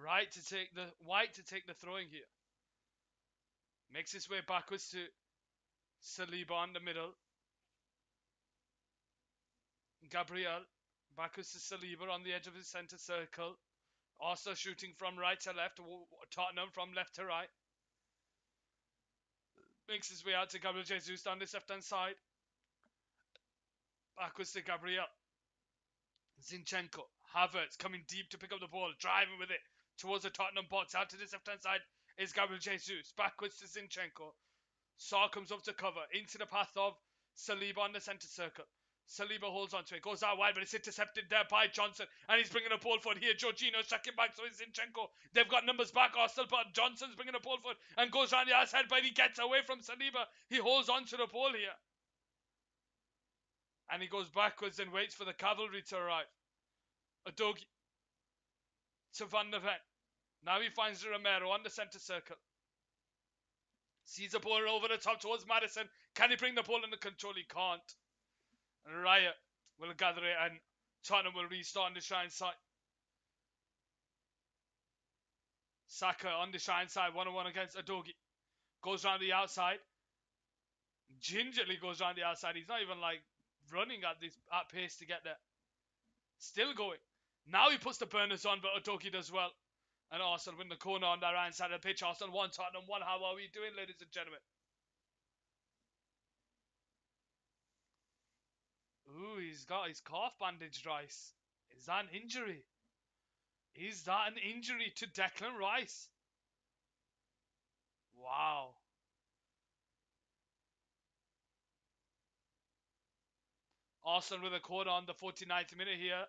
White to take the throwing here. Makes his way backwards to Saliba in the middle. Gabriel backwards to Saliba on the edge of his centre circle. Also shooting from right to left. Tottenham from left to right. Makes his way out to Gabriel Jesus down this left hand side. Backwards to Gabriel. Zinchenko. Havertz coming deep to pick up the ball. Driving with it towards the Tottenham box. Out to this left hand side is Gabriel Jesus. Backwards to Zinchenko. Saw comes up to cover. Into the path of Saliba on the centre circle. Saliba holds on to it. Goes out wide, but it's intercepted there by Johnson. And he's bringing a ball forward here. Jorginho's checking back, so is Zinchenko. They've got numbers back, Arsenal, but Johnson's bringing a ball forward and goes around the outside, but he gets away from Saliba. He holds on to the ball here. And he goes backwards and waits for the cavalry to arrive. Udogie to Van der Ven. Now he finds Romero on the centre circle. Sees the ball over the top towards Madison. Can he bring the ball under control? He can't. And Raya will gather it and Tottenham will restart on the Shine side. Saka on the Shine side, 1-on-1 against Udogie. Goes around the outside. Gingerly goes around the outside. He's not even like running at pace to get there. Still going. Now he puts the burners on, but Udogie does well. And Arsenal win the corner on the right side of the pitch. Arsenal 1, Tottenham 1. How are we doing, ladies and gentlemen? Ooh, he's got his calf bandaged, Rice. Is that an injury? Is that an injury to Declan Rice? Wow. Arsenal with a corner on the 49th minute here.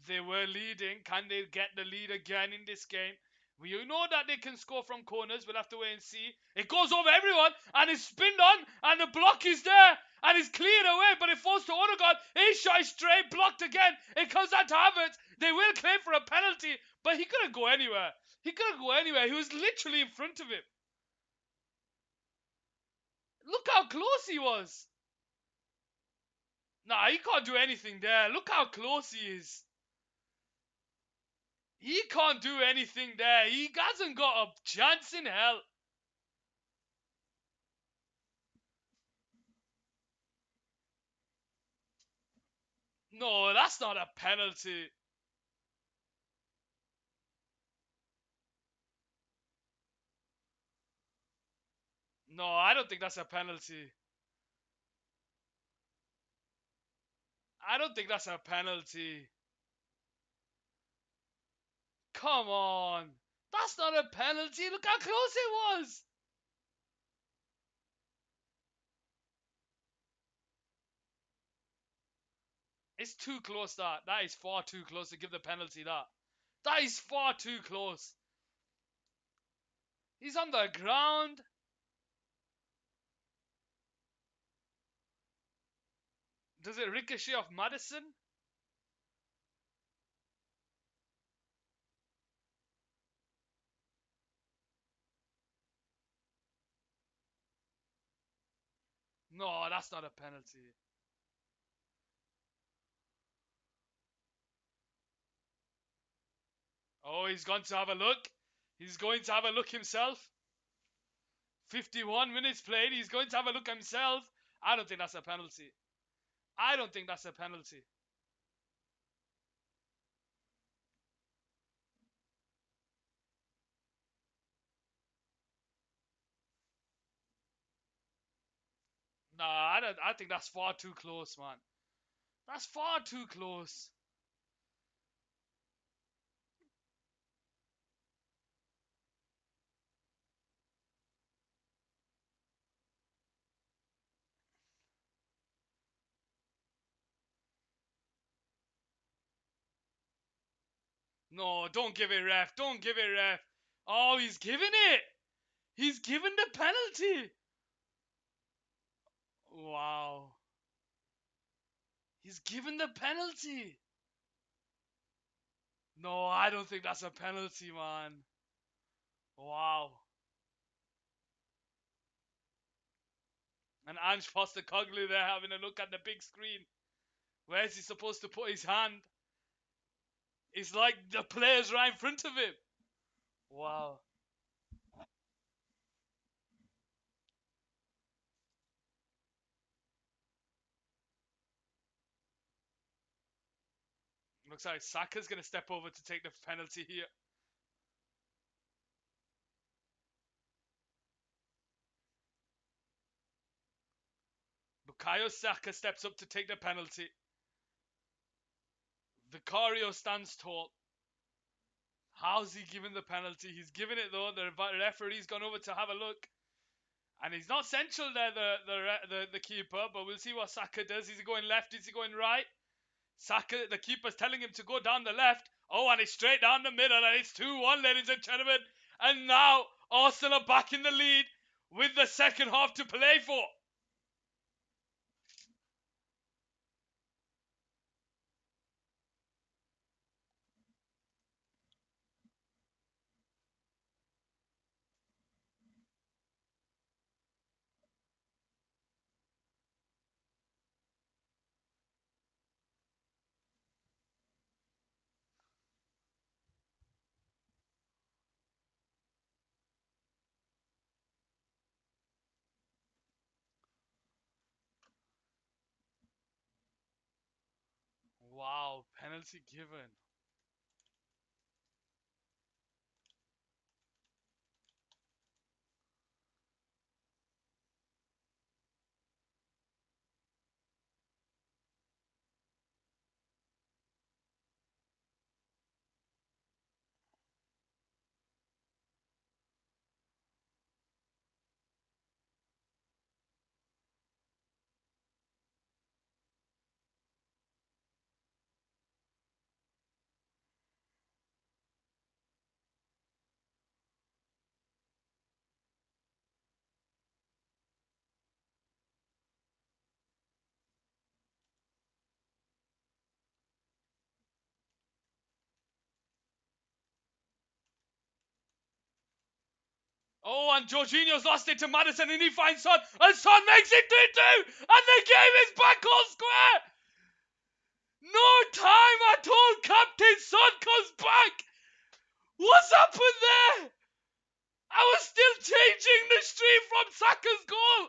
They were leading. Can they get the lead again in this game? We know that they can score from corners. We'll have to wait and see. It goes over everyone and it's spinned on and the block is there and it's cleared away, but it falls to Odegaard. His shot is straight, blocked again. It comes out to Havertz. They will claim for a penalty, but he couldn't go anywhere. He couldn't go anywhere. He was literally in front of him. Look how close he was. Nah, he can't do anything there. Look how close he is. He can't do anything there. He hasn't got a chance in hell. No, that's not a penalty. No, I don't think that's a penalty. I don't think that's a penalty. Come on. That's not a penalty. Look how close it was. It's too close, that. That is far too close to give the penalty, that. That is far too close. He's on the ground. Does it ricochet off Madison? No, that's not a penalty. Oh, he's going to have a look. He's going to have a look himself. 51 minutes played. He's going to have a look himself. I don't think that's a penalty. I don't think that's a penalty. Nah, I think that's far too close, man. That's far too close. No, don't give it, ref. Don't give it, ref. Oh, he's giving it. He's given the penalty. Wow. He's given the penalty. No, I don't think that's a penalty, man. Wow. And Ange Postecoglou there having a look at the big screen. Where's he supposed to put his hand? It's like the player's right in front of him. Wow. Looks like Saka's going to step over to take the penalty here. Bukayo Saka steps up to take the penalty. Vicario stands tall. How's he giving the penalty? He's giving it though. The referee's gone over to have a look. And he's not central there, the keeper, but we'll see what Saka does. Is he going left? Is he going right? Saka, the keeper's telling him to go down the left. Oh, and it's straight down the middle, and it's 2-1, ladies and gentlemen. And now Arsenal are back in the lead with the second half to play for. Wow, penalty given. Oh, and Jorginho's lost it to Madison, and he finds Son, and Son makes it 2-2, and the game is back all square. No time at all. Captain Son comes back. What's happened there? I was still changing the stream from Saka's goal.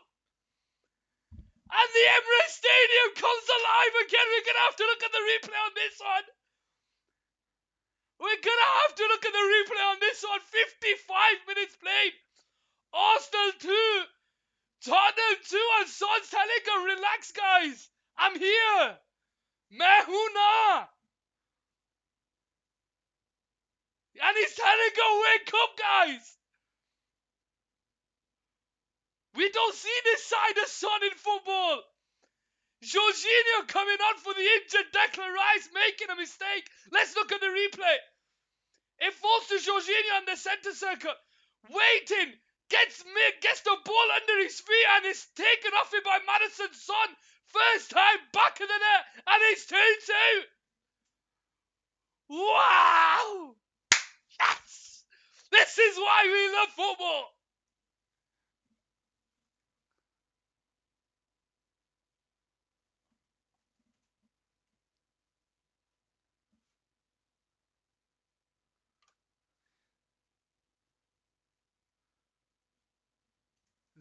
And the Emirates Stadium comes alive again. We're going to have to look at the replay on this one. We're going to have to look at the replay on this one. 55 minutes played. Arsenal 2. Tottenham 2. And Son's telling her, relax, guys. I'm here. Mehuna. And he's telling her, wake up, guys. We don't see this side of Son in football. Jorginho coming on for the injured Declan Rice, making a mistake. Let's look at the replay. It falls to Jorginho on the centre circle. Waiting. Gets the ball under his feet and is taken off him by Madison's Son. First time back of the net. And it's 2-2. Wow. Yes. This is why we love football.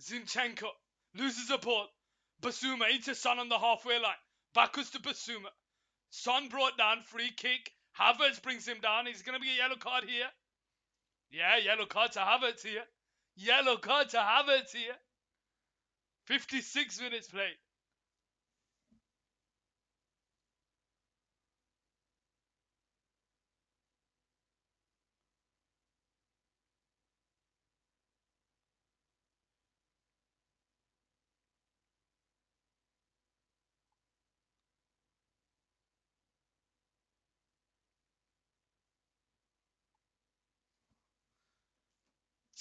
Zinchenko loses the ball. Basuma into Son on the halfway line. Backwards to Basuma. Son brought down, free kick. Havertz brings him down. He's going to be a yellow card here. Yeah, yellow card to Havertz here. Yellow card to Havertz here. 56 minutes played.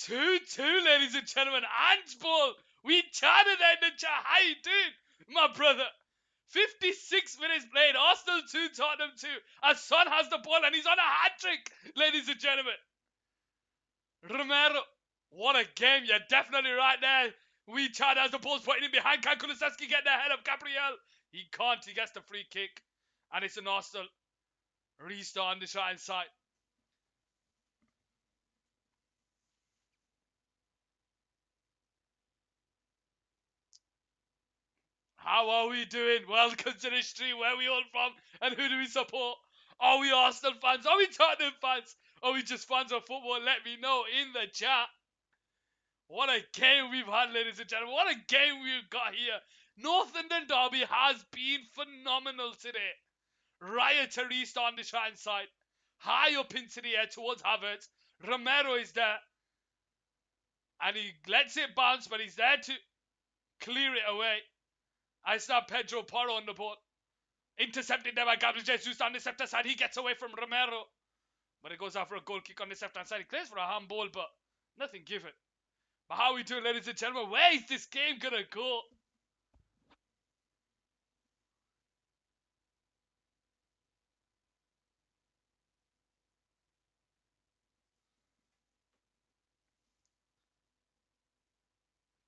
2-2, ladies and gentlemen. Ange Ball. We chatted in the chat. How you doing, my brother? 56 minutes played. Arsenal 2, Tottenham 2. And Son has the ball and he's on a hat trick, ladies and gentlemen. Romero. What a game. You're definitely right there. We chat as the ball's putting in behind. Can Kulusevski get the head of Gabriel? He can't. He gets the free kick. And it's an Arsenal restart on the right side. How are we doing? Welcome to the stream. Where are we all from? And who do we support? Are we Arsenal fans? Are we Tottenham fans? Are we just fans of football? Let me know in the chat. What a game we've had, ladies and gentlemen. What a game we've got here. North London Derby has been phenomenal today. Raya to restart on the right side. High up into the air towards Havertz. Romero is there. And he lets it bounce, but he's there to clear it away. I it's now Pedro Porro on the ball. Intercepted there by Gabriel Jesus on the left-hand side. He gets away from Romero. But it goes out for a goal kick on the left-hand side. He clears for a handball, but nothing given. But how are we doing, ladies and gentlemen? Where is this game going to go?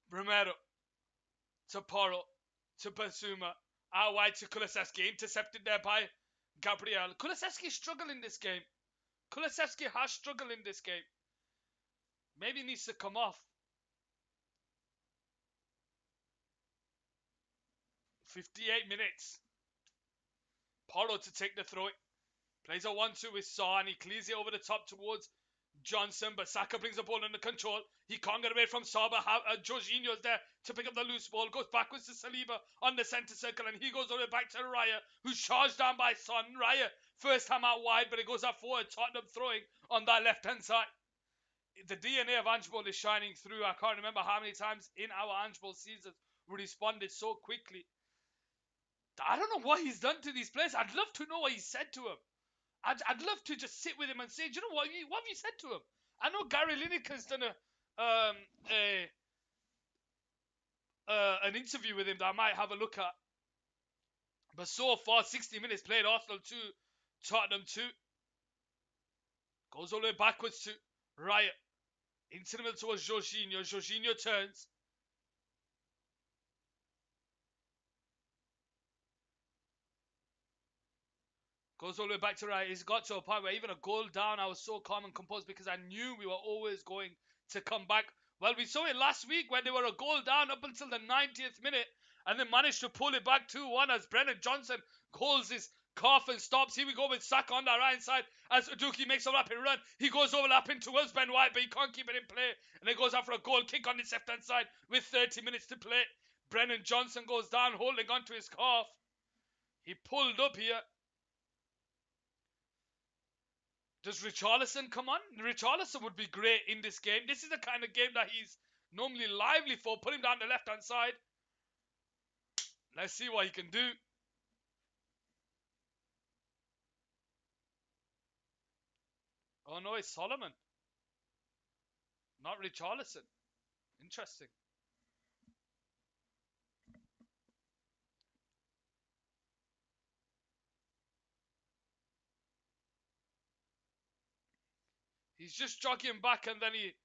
Romero to Porro to Basuma. Out wide to Kulusevski. Intercepted there by Gabriel. Kulusevski struggled in this game. Kulusevski has struggled in this game. Maybe needs to come off. 58 minutes. Porro to take the throw. Plays a 1-2 with Saw and he clears it over the top towards Johnson, but Saka brings the ball under control. He can't get away from Saw, but Jorginho's there to pick up the loose ball. Goes backwards to Saliba on the centre circle, and he goes all the way back to Raya, who's charged down by Son. Raya, first time out wide, but it goes out forward. Tottenham throwing on that left-hand side. The DNA of Ange Ball is shining through. I can't remember how many times in our Ange Ball seasons we responded so quickly. I don't know what he's done to these players. I'd love to know what he said to him. I'd love to just sit with him and say, do you know what have you said to him? I know Gary Lineker's done an interview with him that I might have a look at. But so far, 60 minutes played, Arsenal 2, Tottenham 2. Goes all the way backwards to Raya. Into the middle towards Jorginho. Jorginho turns. Goes all the way back to Raya. He's got to a point where even a goal down, I was so calm and composed because I knew we were always going to come back. Well, we saw it last week when they were a goal down up until the 90th minute and then managed to pull it back 2-1 as Brennan Johnson holds his calf and stops. Here we go with Saka on the right side as Uduki makes a rapid run. He goes overlapping towards Ben White, but he can't keep it in play. And then goes out for a goal kick on his left-hand side with 30 minutes to play. Brennan Johnson goes down holding onto his calf. He pulled up here. Does Richarlison come on? Richarlison would be great in this game. This is the kind of game that he's normally lively for. Put him down the left-hand side. Let's see what he can do. Oh no, it's Solomon. Not Richarlison. Interesting. He's just jogging back and then he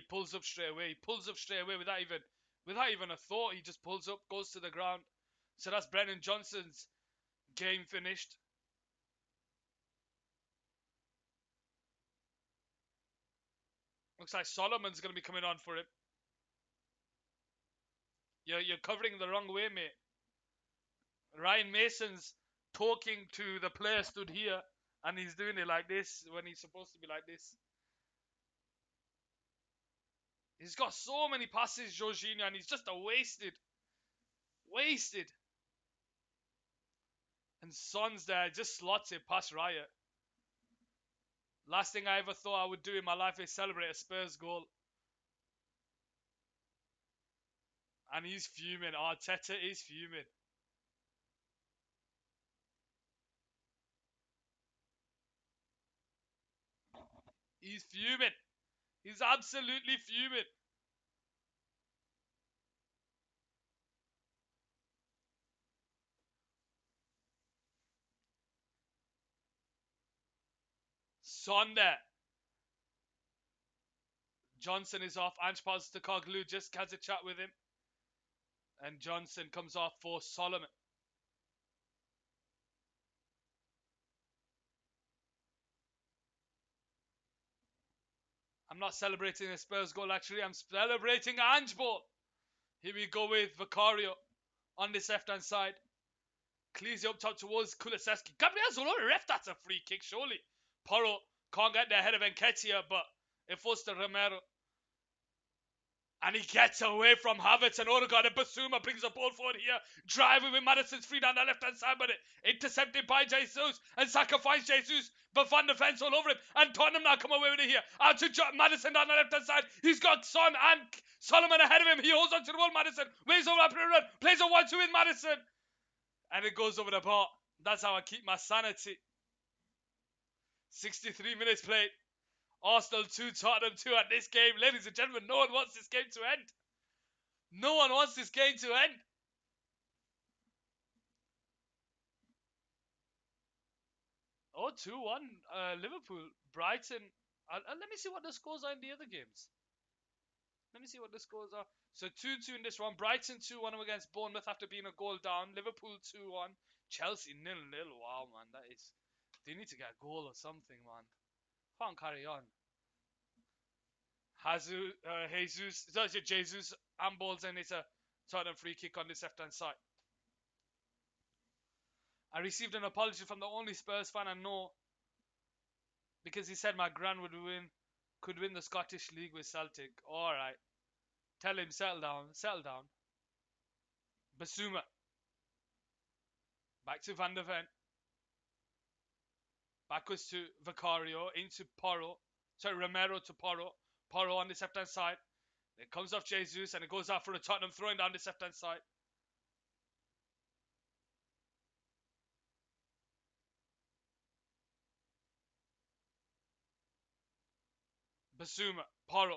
pulls up straight away. He pulls up straight away without even a thought. He just pulls up, goes to the ground. So that's Brennan Johnson's game finished. Looks like Solomon's going to be coming on for him. You're covering the wrong way, mate. Ryan Mason's talking to the player stood here, and he's doing it like this when he's supposed to be like this. He's got so many passes, Jorginho, and he's just a wasted. And Son's there, just slots it past Raya. Last thing I ever thought I would do in my life is celebrate a Spurs goal. And he's fuming. Arteta is fuming. He's fuming. He's absolutely fuming. Son there. Johnson is off. Ange Postecoglou just has a chat with him. And Johnson comes off for Solomon. I'm not celebrating a Spurs goal, actually. I'm celebrating Ange ball. Here we go with Vicario on this left-hand side. Cleese up top towards Kulusevski. Gabriel's already ref. That's a free kick, surely. Porro can't get there ahead of Nketiah, but it falls to Romero. And he gets away from Havertz and Odegaard, and Basuma brings the ball forward here. Driving with Madison's free down the left-hand side, but intercepted by Jesus. And Saka finds Jesus, but Van der Fence all over him. And Tottenham now come away with it here. Out to Madison down the left-hand side. He's got Son and Solomon ahead of him. He holds on to the ball, Madison. Waves over up and run. Plays a 1-2 with Madison. And it goes over the bar. That's how I keep my sanity. 63 minutes played. Arsenal 2, Tottenham 2 at this game. Ladies and gentlemen, no one wants this game to end. No one wants this game to end. Oh, 2-1 Liverpool. Brighton. Let me see what the scores are in the other games. Let me see what the scores are. So 2-2 in this one. Brighton 2-1 against Bournemouth after being a goal down. Liverpool 2-1. Chelsea 0-0. Wow, man. That is... They need to get a goal or something, man. Can't carry on. Jesus handballs, and it's a Tottenham free kick on this left-hand side. I received an apology from the only Spurs fan I know, because he said my gran could win the Scottish League with Celtic. Alright. Tell him, settle down, settle down. Basuma. Back to Van der Ven. Backwards to Vicario, into Porro. Sorry, Romero to Porro. Porro on this left-hand side. It comes off Jesus, and it goes out for a Tottenham, throwing down this left-hand side. Basuma, Porro.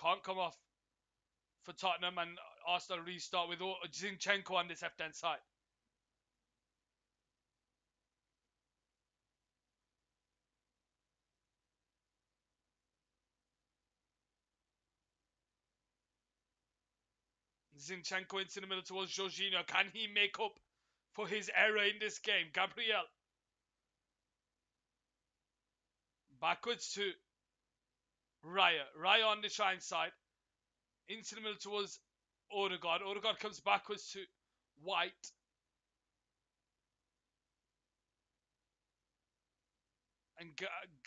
Can't come off for Tottenham, and Arsenal restart with Zinchenko on this left-hand side. Zinchenko into the middle towards Jorginho. Can he make up for his error in this game? Gabriel. Backwards to Raya. Raya on the shine side. Into the middle towards Odegaard. Odegaard comes backwards to White. And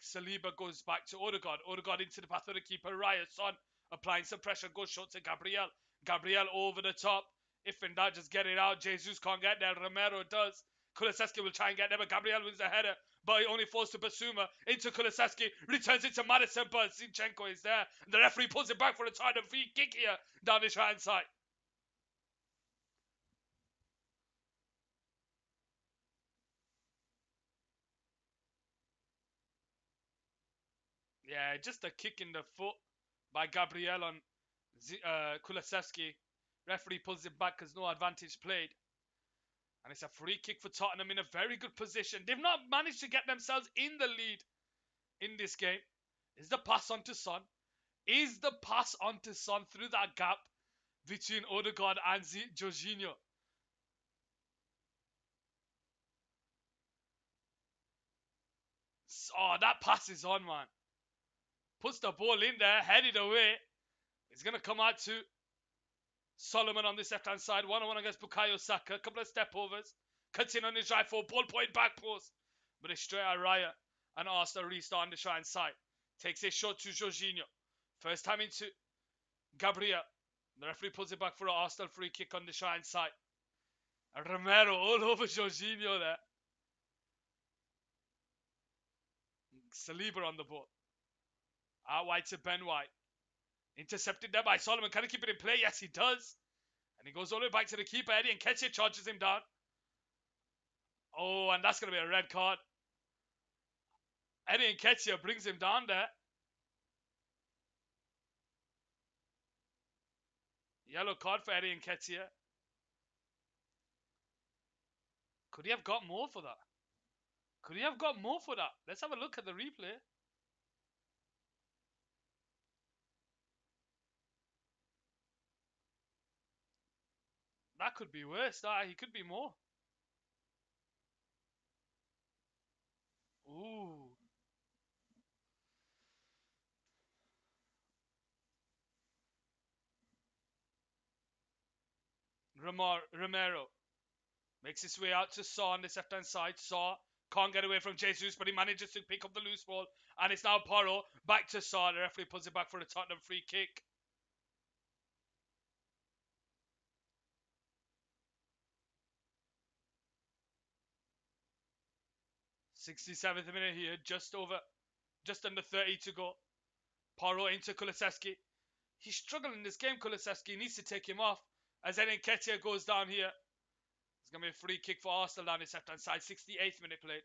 Saliba goes back to Odegaard. Odegaard into the path of the keeper. Raya. Son applying some pressure. Goes short to Gabriel. Gabriel over the top. If in doubt, just get it out. Jesus can't get there. Romero does. Kulusevski will try and get there, but Gabriel wins the header. But he only falls to Basuma. Into Kulusevski. Returns it to Madison, but Zinchenko is there. The referee pulls it back for a Tottenham free kick here down his right hand side. Yeah, just a kick in the foot by Gabriel on Kulusevski. Referee pulls it back because no advantage played. And it's a free kick for Tottenham in a very good position. They've not managed to get themselves in the lead in this game. Is the pass on to Son? Is the pass on to Son through that gap between Odegaard and Jorginho? Oh, that pass is on, man. Puts the ball in there, headed away. It's going to come out to Solomon on this left-hand side. 1-on-1 against Bukayo Saka. A couple of step overs. Cuts in on his right foot. Ball point back post. But it's straight at Raya. And Arsenal restart on the right side. Takes a shot to Jorginho. First time into Gabriel. The referee pulls it back for an Arsenal free kick on the right side. And Romero all over Jorginho there. Saliba on the ball. Out wide to Ben White. Intercepted there by Solomon. Can he keep it in play? Yes, he does. And he goes all the way back to the keeper. Eddie Nketiah charges him down. Oh, and that's going to be a red card. Eddie Nketiah brings him down there. Yellow card for Eddie Nketiah. Could he have got more for that? Could he have got more for that? Let's have a look at the replay. That could be worse. He could be more. Ooh. Romero makes his way out to Saw on the left-hand side. Saw can't get away from Jesus, but he manages to pick up the loose ball. And it's now Porro back to Saw. The referee puts it back for a Tottenham free kick. 67th minute here, just under 30 to go. Porro into Kulusevski. He's struggling in this game, Kulusevski. Needs to take him off. As Eddie Nketiah goes down here. It's going to be a free kick for Arsenal down his left-hand side. 68th minute played.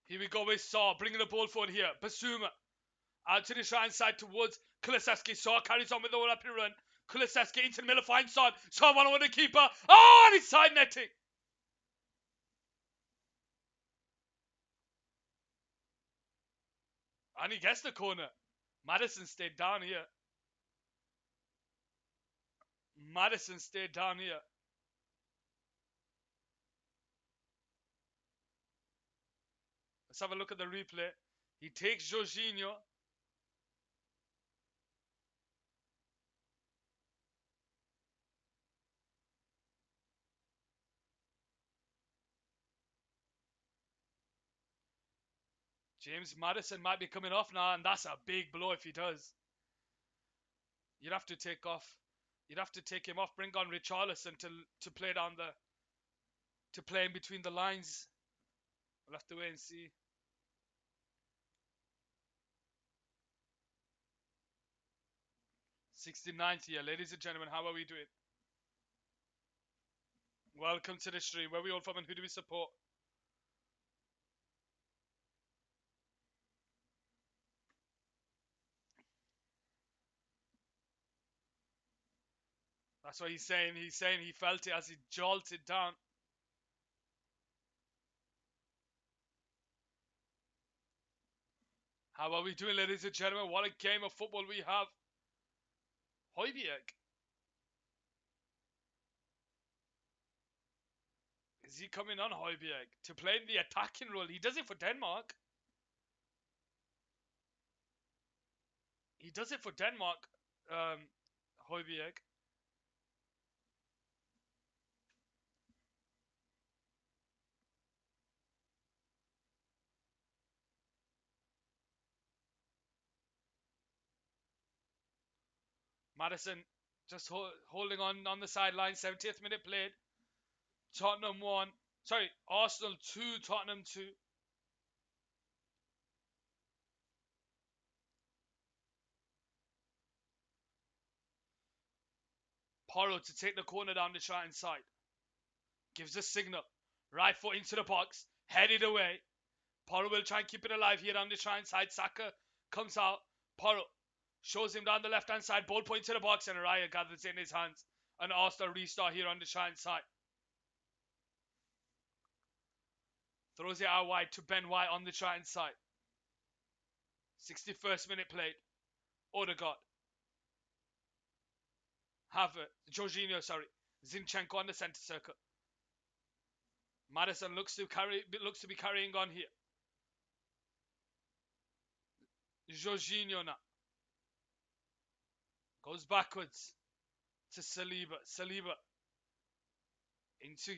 Here we go with Saw, bringing the ball forward here. Basuma out to the right side towards Kulusevski. Saw carries on with the rapid run. Kulusevski into the middle, finds Son. Son one on the keeper. Oh, and he's side netting. And he gets the corner. Madison stayed down here. Madison stayed down here. Let's have a look at the replay. He takes Jorginho. James Madison might be coming off now, and that's a big blow if he does. You'd have to take off. You'd have to take him off. Bring on Richarlison to play down the to play in between the lines. We'll have to wait and see. 69th here, ladies and gentlemen. How are we doing? Welcome to the stream. Where are we all from and who do we support? That's what he's saying. He's saying he felt it as he jolted down. How are we doing, ladies and gentlemen? What a game of football we have. Højbjerg. Is he coming on, Højbjerg, to play in the attacking role? He does it for Denmark. He does it for Denmark, Højbjerg. Madison just holding on the sideline. 70th minute played. Tottenham 1. Sorry, Arsenal 2, Tottenham 2. Porro to take the corner down the right hand side. Gives a signal. Right foot into the box. Headed away. Porro will try and keep it alive here on the right hand side. Saka comes out. Porro shows him down the left hand side. Ball point to the box and Raya gathers in his hands. And Arsenal restart here on the right hand side. Throws it out wide to Ben White on the right hand side. 61st minute played. Odegaard. Jorginho, sorry. Zinchenko on the centre circle. Madison looks to be carrying on here. Jorginho now. Goes backwards to Saliba. Saliba into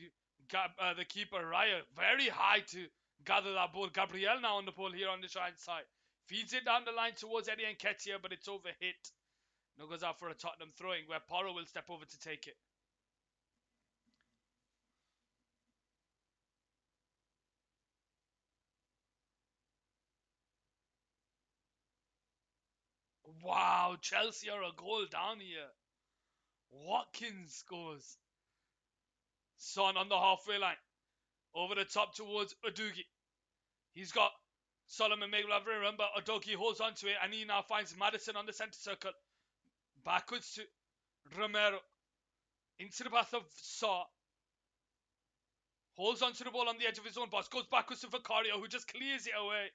the keeper, Raya. Very high to gather that ball. Gabriel now on the ball here on the right side. Feeds it down the line towards Eddie Nketiah, but it's overhit. Now goes out for a Tottenham throwing where Porro will step over to take it. Wow, Chelsea are a goal down here. Watkins scores. Son on the halfway line. Over the top towards Udogie. He's got Solomon making a run, but Udogie holds on to it, and he now finds Madison on the centre circle. Backwards to Romero. Into the path of Saw. Holds onto the ball on the edge of his own box. Goes backwards to Vicario, who just clears it away.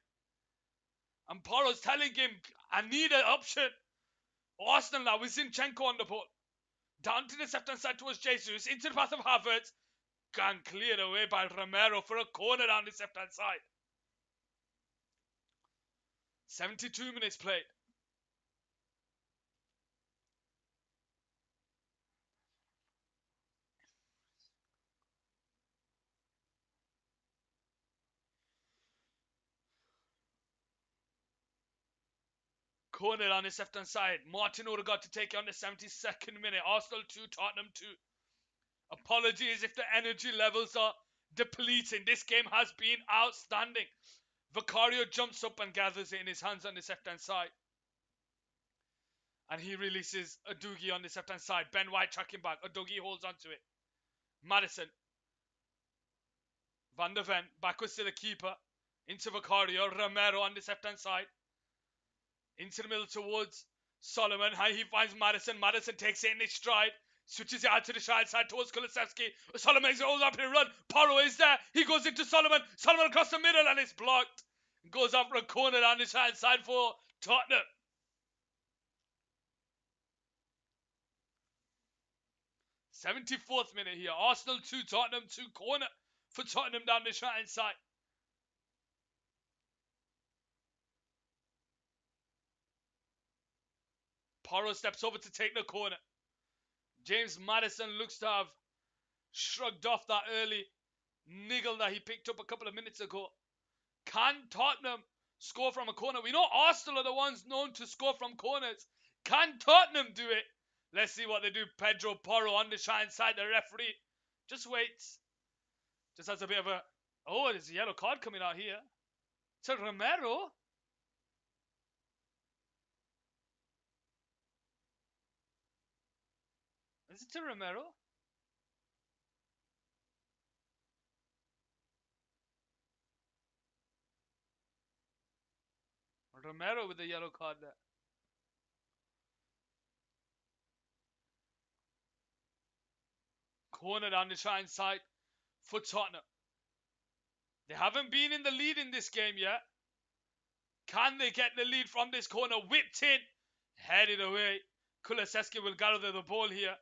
And Porro's telling him, I need an option. Arsenal now with Zinchenko on the ball. Down to the left-hand side towards Jesus. Into the path of Havertz. And cleared away by Romero for a corner down the left-hand side. 72 minutes played. Corner on his left-hand side. Martin Odegaard to take it on the 72nd minute. Arsenal 2, Tottenham 2. Apologies if the energy levels are depleting. This game has been outstanding. Vicario jumps up and gathers it in his hands on the left-hand side. And he releases Udogie on the left-hand side. Ben White tracking back. Udogie holds onto it. Madison. Van der Ven backwards to the keeper. Into Vicario. Romero on the left-hand side. Into the middle towards Solomon. He finds Madison. Madison takes it in his stride. Switches it out to the side towards Kulusevski. Solomon goes up in a run. Porro is there. He goes into Solomon. Solomon across the middle and it's blocked. Goes up for a corner down the side for Tottenham. 74th minute here. Arsenal 2, Tottenham 2. Corner for Tottenham down the right side. Porro steps over to take the corner. James Madison looks to have shrugged off that early niggle that he picked up a couple of minutes ago. Can Tottenham score from a corner? We know Arsenal are the ones known to score from corners. Can Tottenham do it? Let's see what they do. Pedro Porro on the shine side. The referee just waits. Just has a bit of a... Oh, there's a yellow card coming out here. To Romero. Is it to Romero? Romero with the yellow card there. Corner down the shine side for Tottenham. They haven't been in the lead in this game yet. Can they get the lead from this corner? Whipped in. Headed away. Kulusevski will gather the ball here.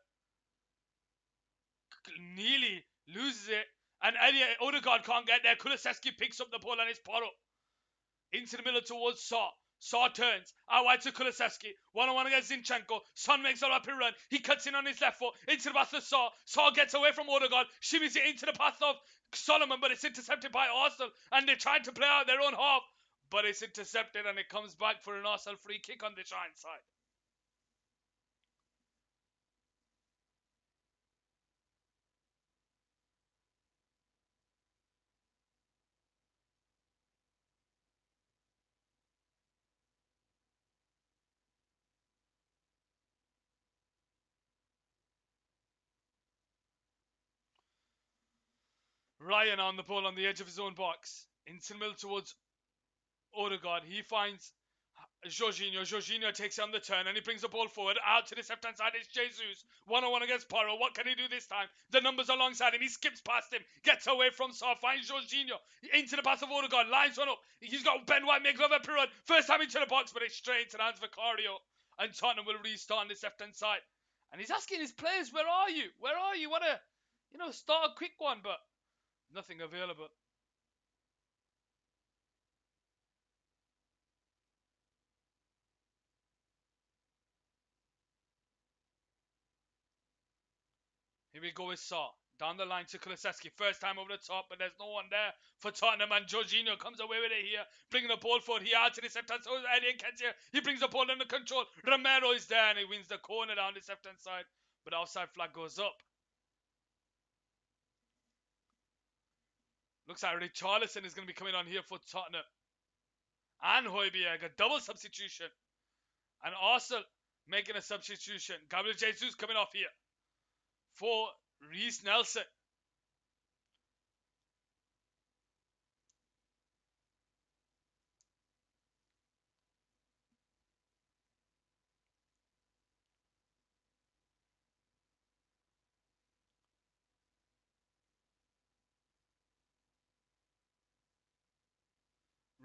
Nearly loses it. And Eddie Odegaard can't get there. Kulusevski picks up the ball and it's Porro. Into the middle towards Saw. Saw turns. Out wide to Kulusevski. One-on-one against Zinchenko. Son makes a rapid run. He cuts in on his left foot. Into the path of Saw. Saw gets away from Odegaard. Shimmies it into the path of Solomon, but it's intercepted by Arsenal. And they're trying to play out their own half. But it's intercepted and it comes back for an Arsenal free kick on the shine side. Ryan on the ball on the edge of his own box. Into the middle towards Odegaard. He finds Jorginho. Jorginho takes on the turn and he brings the ball forward. Out to the left-hand side. It's Jesus. One-on-one against Porro. What can he do this time? The numbers alongside him. He skips past him. Gets away from Saw. Finds Jorginho. Into the path of Odegaard. Lines one up. He's got Ben White. Makes love a run. First time into the box, but it's straight into the hands of Vicario. And Tottenham will restart on this left-hand side. And he's asking his players, where are you? Where are you? Want to, start a quick one, but nothing available. Here we go with Saw. Down the line to Kulusevski. First time over the top, but there's no one there for Tottenham. And Jorginho comes away with it here. Bringing the ball forward. He out to the left hand side. Eddie Nketiah. He brings the ball under control. Romero is there and he wins the corner down the left hand side. But the offside flag goes up. Looks like Richarlison is going to be coming on here for Tottenham. And Højbjerg. A double substitution. And Arsenal making a substitution. Gabriel Jesus coming off here for Reece Nelson.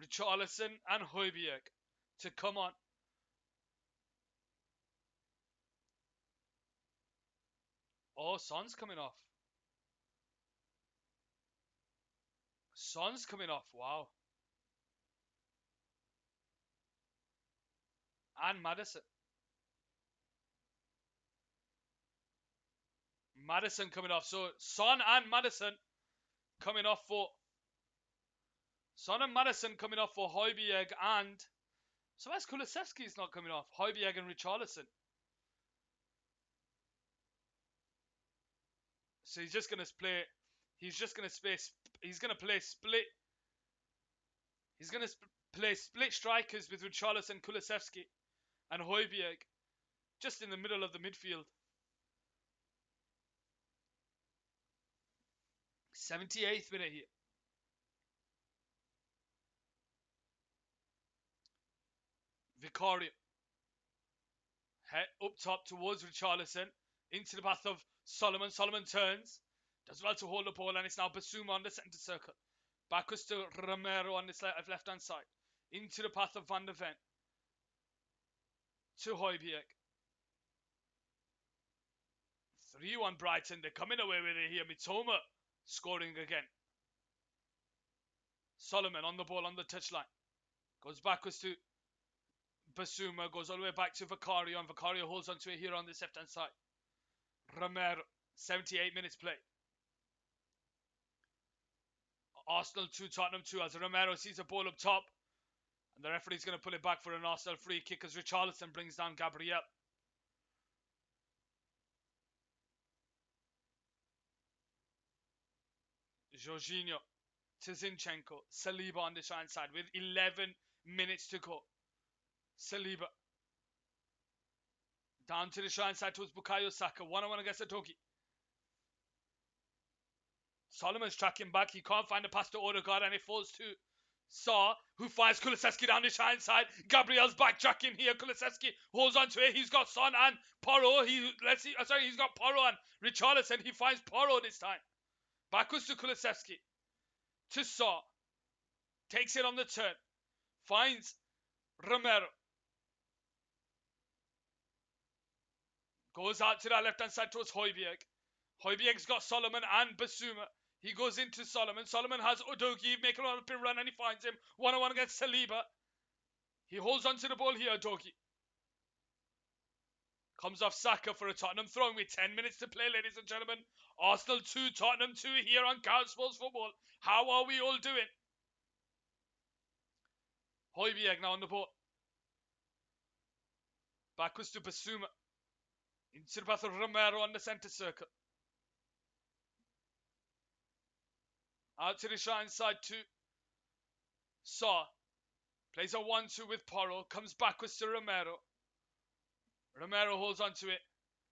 Richarlison and Højbjerg to come on. Oh, Son's coming off. Son's coming off. Wow. And Madison. Madison coming off. So Son and Madison coming off for Son and Madison coming off for Højbjerg and so as Kulusevski's not coming off. Højbjerg and Richarlison. So he's just gonna play. He's just gonna play. He's gonna play split. He's gonna play split strikers with Richarlison, Kulusevski, and Højbjerg, just in the middle of the midfield. 78th minute here. Vicario. Head up top towards Richarlison. Into the path of Solomon. Solomon turns. Does well to hold the ball, and it's now Basuma on the centre circle. Backwards to Romero on the left-hand side. Into the path of Van der Ven. To Højbjerg. 3-1 Brighton. They're coming away with it here. Mitoma scoring again. Solomon on the ball on the touchline. Goes backwards to Basuma. Goes all the way back to Vicario. And Vicario holds onto it here on this left-hand side. Romero. 78 minutes play. Arsenal 2, Tottenham 2 as Romero sees a ball up top. And the referee's going to pull it back for an Arsenal free kick as Richarlison brings down Gabriel. Jorginho to Zinchenko. Saliba on the right side with 11 minutes to go. Saliba. Down to the right side towards Bukayo Saka. 1-on-1 against Atoki. Solomon's tracking back. He can't find the pass to Odegaard and it falls to Saw, who finds Kulusevski down the right side. Gabriel's backtracking here. Kulusevski holds on to it. He's got Son and Porro. He's got Porro and Richarlison. He finds Porro this time. Backwards to Kulusevski. To Saw. Takes it on the turn. Finds Romero. Goes out to that left-hand side towards Højbjerg. Højbjerg's got Solomon and Basuma. He goes into Solomon. Solomon has Udogie making a up and run and he finds him. 1-on-1 against Saliba. He holds onto the ball here, Udogie. Comes off Saka for a Tottenham throw with 10 minutes to play, ladies and gentlemen. Arsenal 2, Tottenham 2 here on Couch Sports Football. How are we all doing? Højbjerg now on the ball. Backwards to Basuma. Into the path of Romero on the centre circle. Out to the right side to Saw. Plays a 1-2 with Porro. Comes backwards to Romero. Romero holds onto it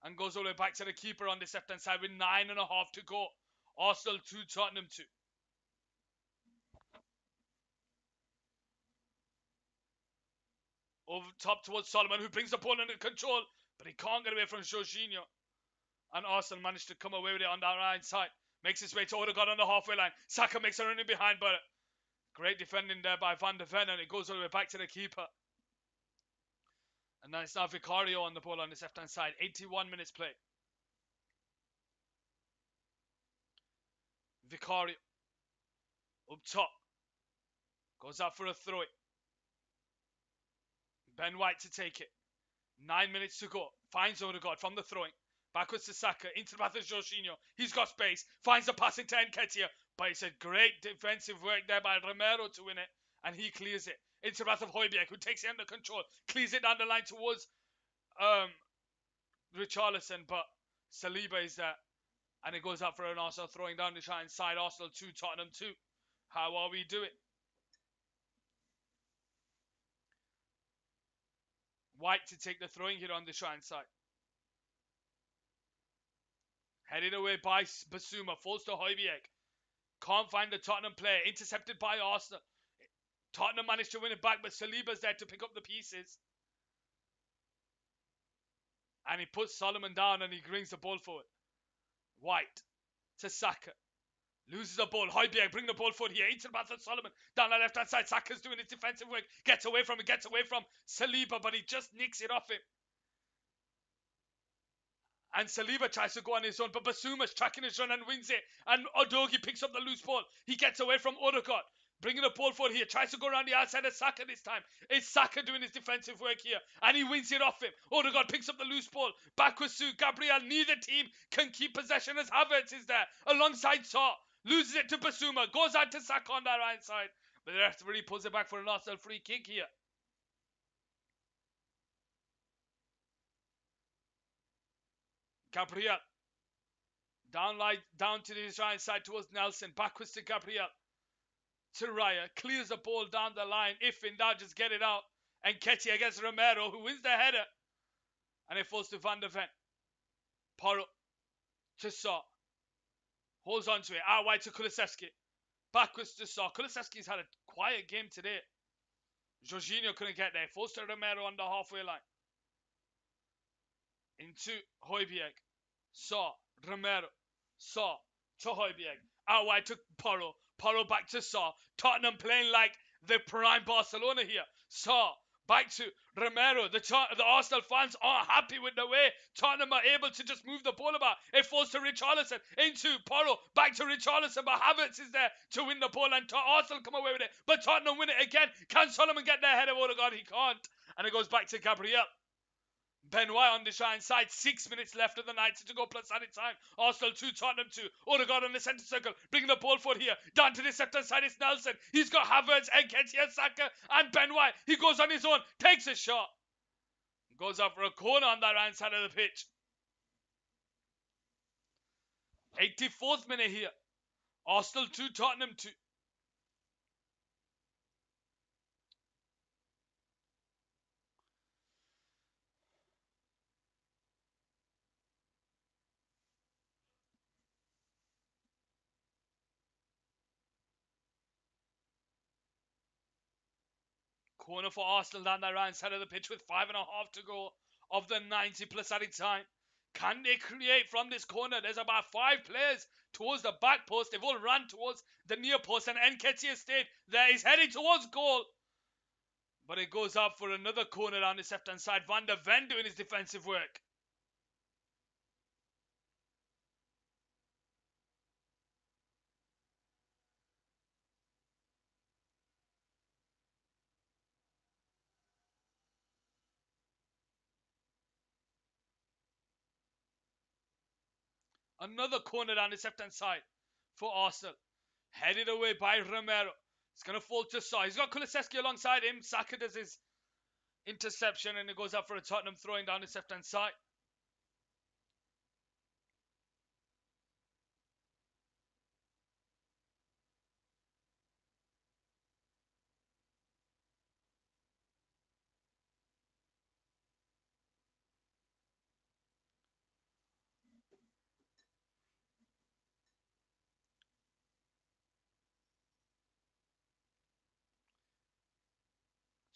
and goes all the way back to the keeper on this left-hand side with 9.5 to go. Arsenal 2, Tottenham 2. Over top towards Solomon, who brings the ball under control, but he can't get away from Jorginho. And Arsenal managed to come away with it on that right side. Makes his way to Odegaard on the halfway line. Saka makes a run in behind, but great defending there by Van der Ven, and it goes all the way back to the keeper. And now it's now Vicario on the ball on this left-hand side. 81 minutes play. Vicario. Up top. Goes out for a throw-in. Ben White to take it. 9 minutes to go. Finds Odegaard from the throwing. Backwards to Saka. Into the path of Jorginho. He's got space. Finds the passing to Nketiah. But it's a great defensive work there by Romero to win it. And he clears it. Into the path of Højbjerg, who takes it under control. Clears it down the line towards Richarlison. But Saliba is there. And it goes out for an Arsenal throwing down the right side. Arsenal 2, Tottenham 2. How are we doing? White to take the throwing here on the right side. Headed away by Basuma. Falls to Højbjerg. Can't find the Tottenham player. Intercepted by Arsenal. Tottenham managed to win it back, but Saliba's there to pick up the pieces. And he puts Solomon down and he brings the ball forward. White to Saka. Loses the ball. Højbjerg bring the ball forward here. Into the path of Solomon. Down the left hand side. Saka's doing his defensive work. Gets away from Saliba, but he just nicks it off him. And Saliba tries to go on his own, but Basuma's tracking his run and wins it. And Odogi picks up the loose ball. He gets away from Odegaard. Bringing the ball forward here. Tries to go around the outside of Saka this time. It's Saka doing his defensive work here. And he wins it off him. Odegaard picks up the loose ball. Backwards to Gabriel. Neither team can keep possession as Havertz is there. Alongside Saw. Loses it to Basuma. Goes out to Saka on that right side. But the referee pulls it back for an Arsenal free kick here. Gabriel. Down to the right side towards Nelson. Backwards to Gabriel. To Raya. Clears the ball down the line. If in doubt, just get it out. And Ketty against Romero, who wins the header. And it falls to Van der Ven. Porro. To Saw. Holds on to it. Out wide to Kulusevski. Backwards to Saw. Kulusevski's had a quiet game today. Jorginho couldn't get there. Falls to Romero on the halfway line. Into Højbjerg. Saw. Romero. Saw. To Højbjerg. Out wide to Porro. Porro back to Saw. Tottenham playing like the prime Barcelona here. Saw. Back to Romero. The Arsenal fans aren't happy with the way Tottenham are able to just move the ball about. It falls to Richarlison. Into Porro. Back to Richarlison. But Havertz is there to win the ball. And Arsenal come away with it. But Tottenham win it again. Can Solomon get their head of Odegaard? He can't. And it goes back to Gabriel. Ben White on the shine side. 6 minutes left of the 90 to go plus added time. Arsenal 2, Tottenham 2. Odegaard on the centre circle. Bringing the ball forward here. Down to the center side is Nelson. He's got Havertz, Nketiah, Saka and Ben White. He goes on his own. Takes a shot. Goes up for a corner on that right side of the pitch. 84th minute here. Arsenal 2, Tottenham 2. Corner for Arsenal down the right side of the pitch with 5.5 to go of the 90 plus added time. Can they create from this corner? There's about 5 players towards the back post. They've all run towards the near post and Nketiah stayed there. He's heading towards goal. But it goes up for another corner on his left hand side. Van der Ven doing his defensive work. Another corner down his left hand side for Arsenal. Headed away by Romero. It's going to fall to Saw. He's got Kulusevski alongside him. Saka does his interception and it goes up for a Tottenham throwing down his left hand side.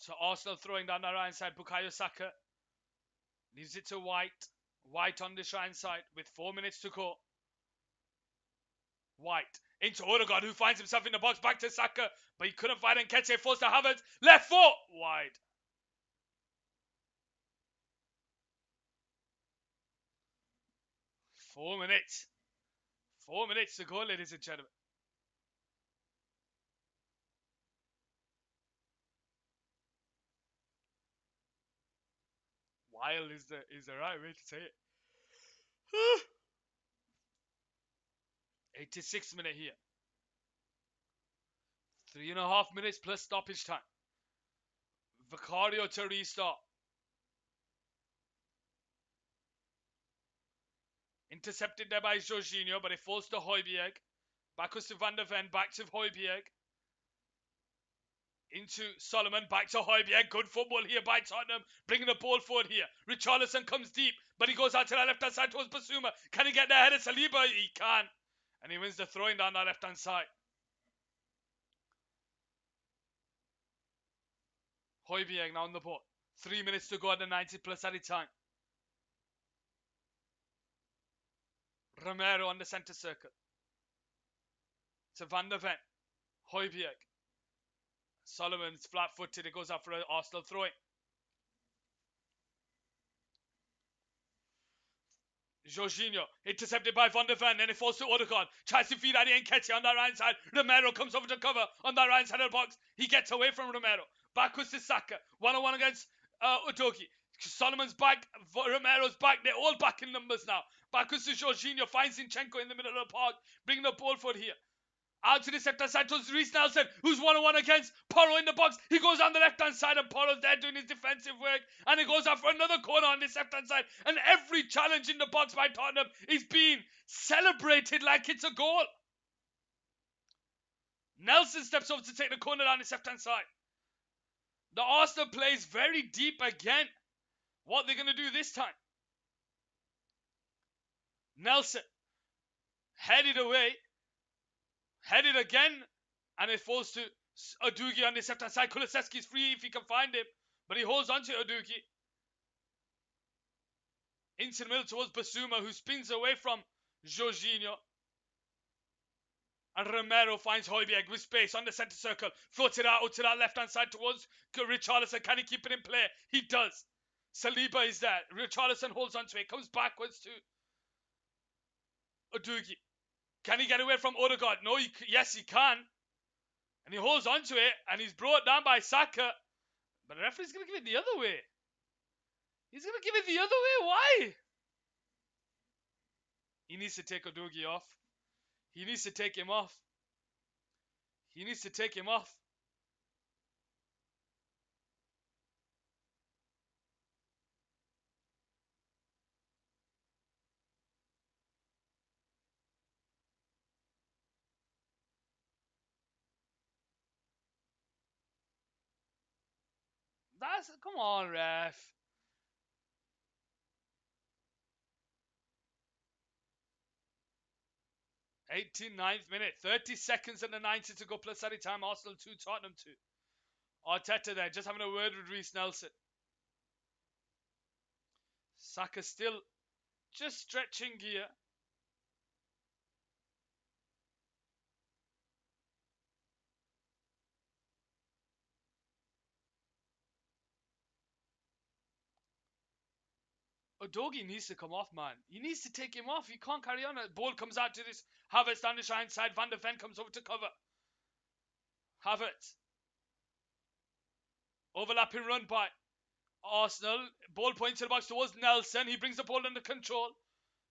So Arsenal throwing down the right side. Bukayo Saka leaves it to White. White on the right side with 4 minutes to go. White into Odegaard who finds himself in the box. Back to Saka. But he couldn't find Nketiah. Forced to Havertz. Left foot. Wide. Four minutes. 4 minutes to go, ladies and gentlemen. Wild is the right way to say it. 86th minute here. 3.5 minutes plus stoppage time. Vicario to restart. Intercepted there by Jorginho, but it falls to Højbjerg. Backwards to Van der Ven, back to Højbjerg. Into Solomon, back to Højbjerg. Good football here by Tottenham. Bringing the ball forward here. Richarlison comes deep, but he goes out to the left-hand side towards Basuma. Can he get the head of Saliba? He can. And he wins the throwing down the left-hand side. Højbjerg now on the ball. 3 minutes to go at the 90 plus added time. Romero on the centre circle. to Van der Ven. Højbjerg. Solomon's flat-footed. It goes out for an Arsenal throwing. Jorginho, intercepted by Van der Ven, and it falls to Odegaard. Tries to feed Adi Nketiah on that right side. Romero comes over to cover on that right side of the box. He gets away from Romero. Backwards to Saka. One-on-one against Udogi. Solomon's back. Romero's back. They're all back in numbers now. Backwards to Jorginho. Finds Zinchenko in the middle of the park. Bringing the ball forward here. Out to the left-hand side towards Reece Nelson, who's one-on-one against Porro in the box. He goes on the left-hand side and Porro's there doing his defensive work. And he goes out for another corner on this left-hand side. And every challenge in the box by Tottenham is being celebrated like it's a goal. Nelson steps over to take the corner on this left-hand side. The Arsenal plays very deep again. What they're going to do this time? Nelson headed away. Headed again, and it falls to Udogi on the left-hand side. Kulusevski's free if he can find him, but he holds on to Udogi. Into the middle towards Basuma, who spins away from Jorginho. And Romero finds Højbjerg with space on the centre circle. Floats it out to that left-hand side towards Richarlison. Can he keep it in play? He does. Saliba is there. Richarlison holds on to it. Comes backwards to Udogi. Can he get away from Odegaard? No, yes, he can. And he holds on to it, and he's brought down by Saka. But the referee's going to give it the other way. He's going to give it the other way. Why? He needs to take Udogi off. He needs to take him off. He needs to take him off. Come on, ref. '89th minute, 30 seconds and the 90 to go plus any time. Arsenal 2, Tottenham 2. Arteta there, just having a word with Reece Nelson. Saka still just stretching gear. Udogi needs to come off, man. He needs to take him off. He can't carry on. The ball comes out to this Havertz down the right side. Van der Ven comes over to cover. Havertz. Overlapping run by Arsenal. Ball points to the box towards Nelson. He brings the ball under control.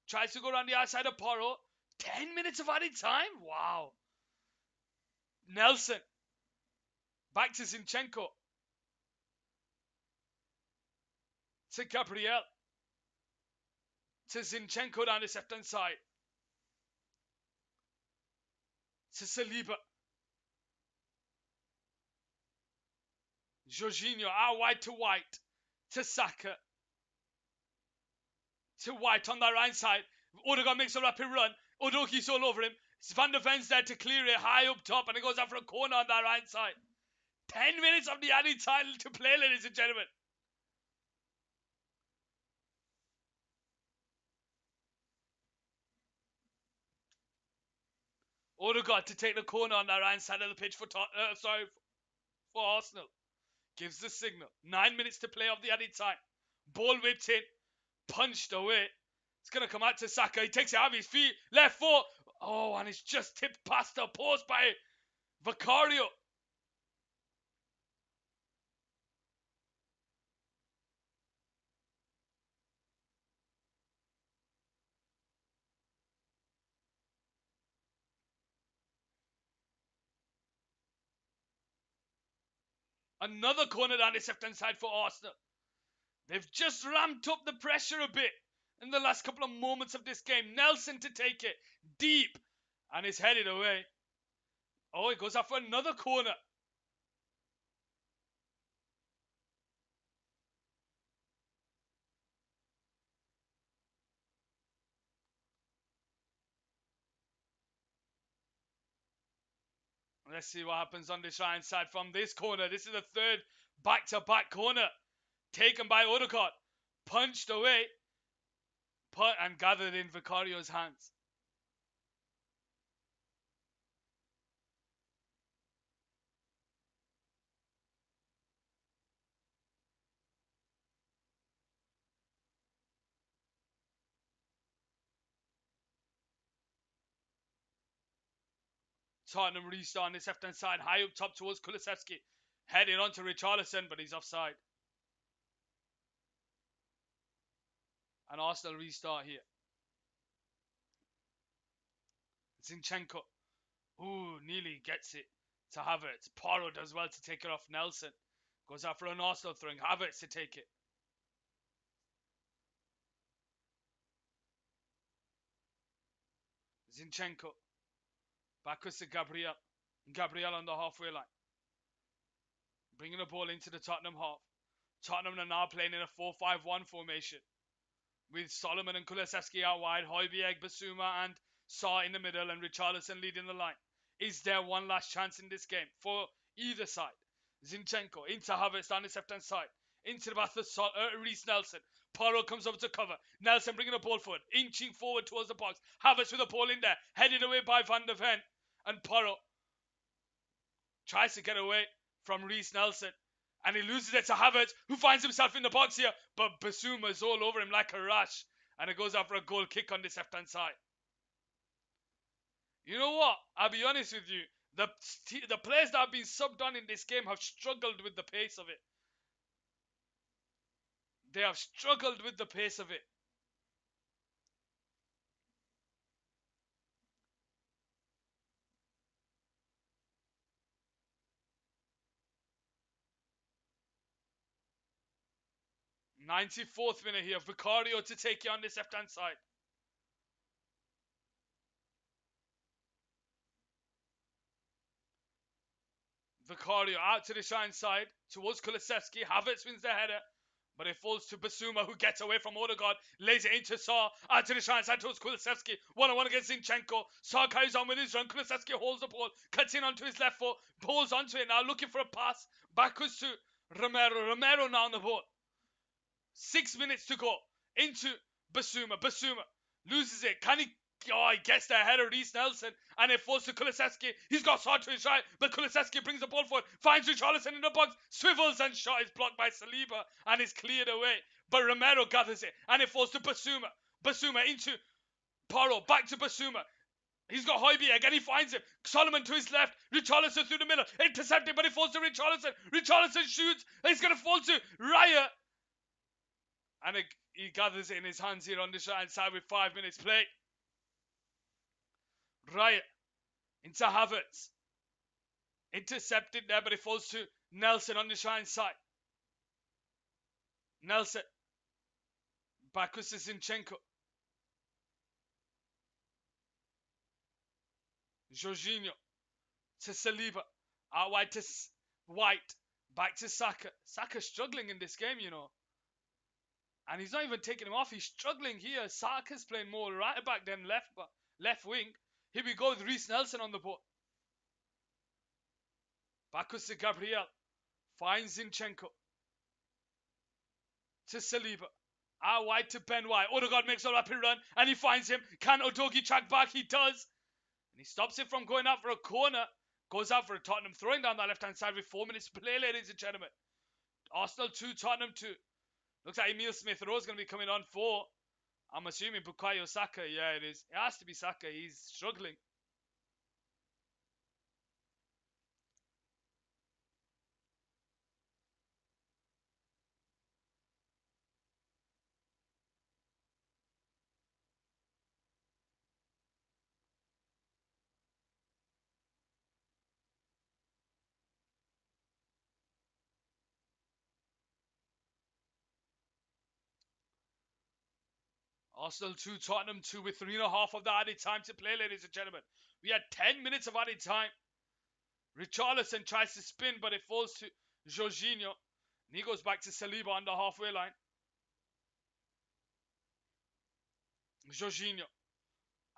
Tries to go around the outside of Porro. 10 minutes of added time? Wow. Nelson. Back to Zinchenko. To Gabriel. To Zinchenko down the left-hand side. To Saliba. Jorginho out wide to White. To Saka. To White on the right side. Odegaard makes a rapid run. Udogi's all over him. Van der Ven's there to clear it high up top, and it goes out for a corner on the right side. 10 minutes of the added time to play, ladies and gentlemen. Odegaard to take the corner on the right side of the pitch for Arsenal. Gives the signal. 9 minutes to play of the added time. Ball whipped in. Punched away. It's going to come out to Saka. He takes it out of his feet. Left foot. Oh, and it's just tipped past the post by Vicario. Another corner down the left-hand side for Arsenal. They've just ramped up the pressure a bit in the last couple of moments of this game. Nelson to take it deep, and it's headed away. Oh, it goes out for another corner. Let's see what happens on this right side from this corner. This is the third back-to-back corner taken by Odegaard. Punched away and gathered in Vicario's hands. Tottenham restart on his left hand side, high up top towards Kulusevski. Heading on to Richarlison, but he's offside. And Arsenal restart here. Zinchenko. Ooh, nearly gets it to Havertz. Porro does well to take it off Nelson. Goes out for an Arsenal throwing. Havertz to take it. Zinchenko. Backwards to Gabriel. Gabriel on the halfway line. Bringing the ball into the Tottenham half. Tottenham are now playing in a 4-5-1 formation. With Solomon and Kulusevski out wide. Højbjerg, Basuma and Sarr in the middle. And Richarlison leading the line. Is there one last chance in this game for either side? Zinchenko into Havertz down his left hand side. Into the path of Reece Nelson. Porro comes over to cover. Nelson bringing the ball forward. Inching forward towards the box. Havertz with the ball in there. Headed away by Van der Ven. And Porro tries to get away from Reece Nelson. And he loses it to Havertz, who finds himself in the box here. But Basuma's all over him like a rash. And it goes out for a goal kick on this left hand side. You know what? I'll be honest with you. The players that have been subbed on in this game have struggled with the pace of it. They have struggled with the pace of it. '94th minute here. Vicario to take you on this left hand side. Vicario out to the shine side towards Kulusevski. Havertz wins the header, but it falls to Basuma, who gets away from Odegaard, lays it into Sarr, out to the shine side towards Kulusevski. 1-on-1 against Zinchenko. Sarr carries on with his run. Kulusevski holds the ball, cuts in onto his left foot, pulls onto it now, looking for a pass. Backwards to Romero. Romero now on the ball. 6 minutes to go. Into Basuma. Basuma loses it. Can he? Oh, he gets the header of Reece Nelson, and it falls to Kulusevski. He's got Sarr to his right, but Kulusevski brings the ball forward, finds Richarlison in the box, swivels and shot is blocked by Saliba, and is cleared away. But Romero gathers it, and it falls to Basuma. Basuma into Porro, back to Basuma. He's got Højbjerg, and he finds him. Solomon to his left, Richarlison through the middle, intercepted, but it falls to Richarlison. Richarlison shoots, it's going to fall to Raya. And he gathers it in his hands here on the right side with 5 minutes play. Raya into Havertz. Intercepted there, but it falls to Nelson on the right side. Nelson. Backwards to Zinchenko. Jorginho to Saliba. Out wide to White. Back to Saka. Saka struggling in this game, you know. And he's not even taking him off. He's struggling here. Saka's playing more right back than left wing. Here we go with Reece Nelson on the ball. Backwards to Gabriel. Finds Zinchenko. To Saliba. Out wide to Ben White. Odegaard makes a rapid run and he finds him. Can Udogie track back? He does. And he stops it from going out for a corner. Goes out for a Tottenham. Throwing down that left hand side with 4 minutes to play, ladies and gentlemen. Arsenal 2, Tottenham 2. Looks like Emil Smith-Rowe is going to be coming on for, I'm assuming, Bukayo Saka. Yeah, it is. It has to be Saka. He's struggling. Arsenal 2, Tottenham 2 with 3.5 of the added time to play, ladies and gentlemen. We had 10 minutes of added time. Richarlison tries to spin, but it falls to Jorginho. And he goes back to Saliba on the halfway line. Jorginho.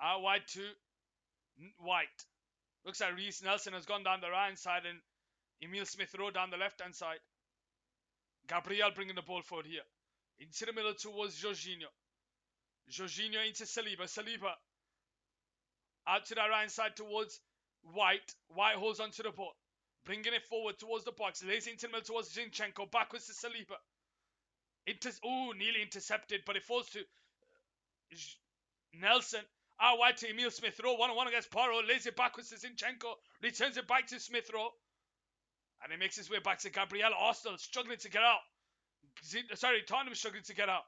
Out wide to White. Looks like Reece Nelson has gone down the right hand side and Emil Smith-Rowe down the left hand side. Gabriel bringing the ball forward here. Into the middle towards Jorginho. Jorginho into Saliba. Saliba out to the right hand side towards White. White holds onto the ball. Bringing it forward towards the box. Lays it into the middle towards Zinchenko. Backwards to Saliba. Nearly intercepted, but it falls to Nelson. Out wide to Emil Smith Rowe. 1-on-1 against Porro. Lays it backwards to Zinchenko. Returns it back to Smith Rowe. And he makes his way back to Gabriel. Arsenal struggling to get out. Tottenham struggling to get out.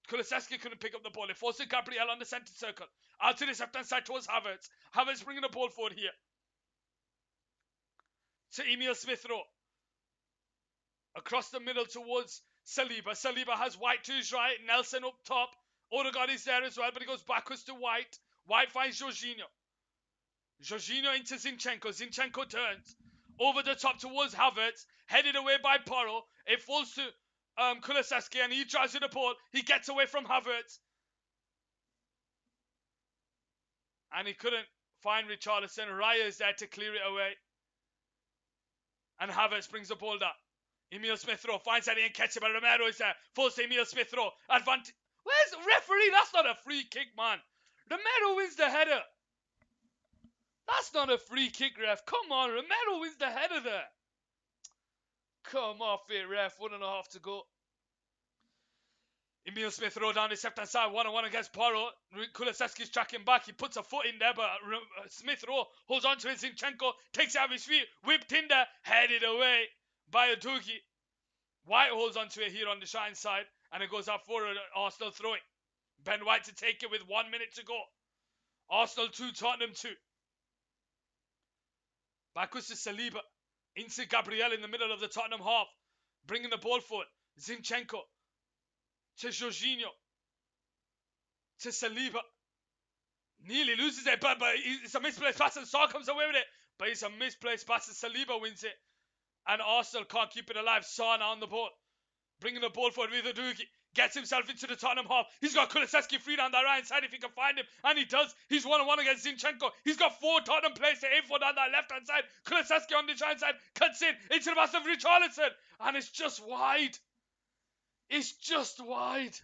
Kulusevski couldn't pick up the ball. It forces Gabriel on the centre circle. Out to the left-hand side towards Havertz. Havertz bringing the ball forward here. To Emil Smith Rowe. Across the middle towards Saliba. Saliba has White to his right. Nelson up top. Odegaard is there as well, but he goes backwards to White. White finds Jorginho. Jorginho into Zinchenko. Zinchenko turns. Over the top towards Havertz. Headed away by Porro. It falls to Kulusevski and he drives with the ball. He gets away from Havertz. And he couldn't find Richarlison. Raya is there to clear it away. And Havertz brings the ball down. Emil Smith Rowe finds Eddie and catches it, but Romero is there. Falls to Emil Smith Rowe. Advantage. Where's the referee? That's not a free kick, man. Romero wins the header. That's not a free kick, ref. Come on, Romero wins the header there. Come off it, ref. 1.5 to go. Emil Smith Rowe down his left-hand side. 1-on-1 against Porro. Kulusevski's tracking back. He puts a foot in there, but Smith Rowe holds on to it. Zinchenko takes it out of his feet. Whipped in there. Headed away by Udogie. White holds onto it here on the shine side. And it goes out for Arsenal throwing. Ben White to take it with 1 minute to go. Arsenal 2, Tottenham 2. Backwards to Saliba. Into Gabriel in the middle of the Tottenham half. Bringing the ball forward. Zinchenko. To Jorginho. To Saliba. Nearly loses it, but it's a misplaced pass and Saar comes away with it. But it's a misplaced pass and Saliba wins it. And Arsenal can't keep it alive. Saar now on the ball. Bringing the ball forward with Udogie. Gets himself into the Tottenham half. He's got Kulusevski free down the right side if he can find him. And he does. He's 1-on-1 against Zinchenko. He's got 4 Tottenham players to aim for down that left-hand side. Kulusevski on the right side. Cuts in into the pass of Richarlison. And it's just wide. It's just wide.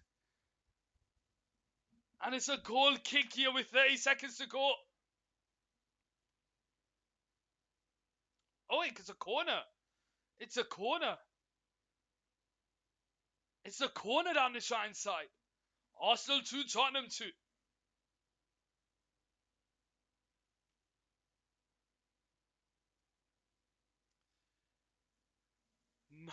And it's a goal kick here with 30 seconds to go. Oh, wait, it's a corner. It's a corner. It's a corner down the shine side. Arsenal 2, Tottenham 2.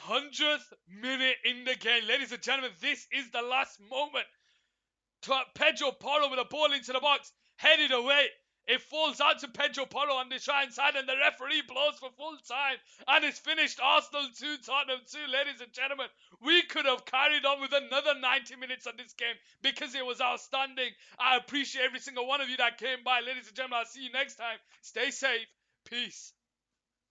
100th minute in the game. Ladies and gentlemen, this is the last moment. Pedro Porro with a ball into the box. Headed away. It falls out to Pedro Porro on the shine side and the referee blows for full time. And it's finished. Arsenal 2, Tottenham 2. Ladies and gentlemen, we could have carried on with another 90 minutes on this game because it was outstanding. I appreciate every single one of you that came by. Ladies and gentlemen, I'll see you next time. Stay safe. Peace.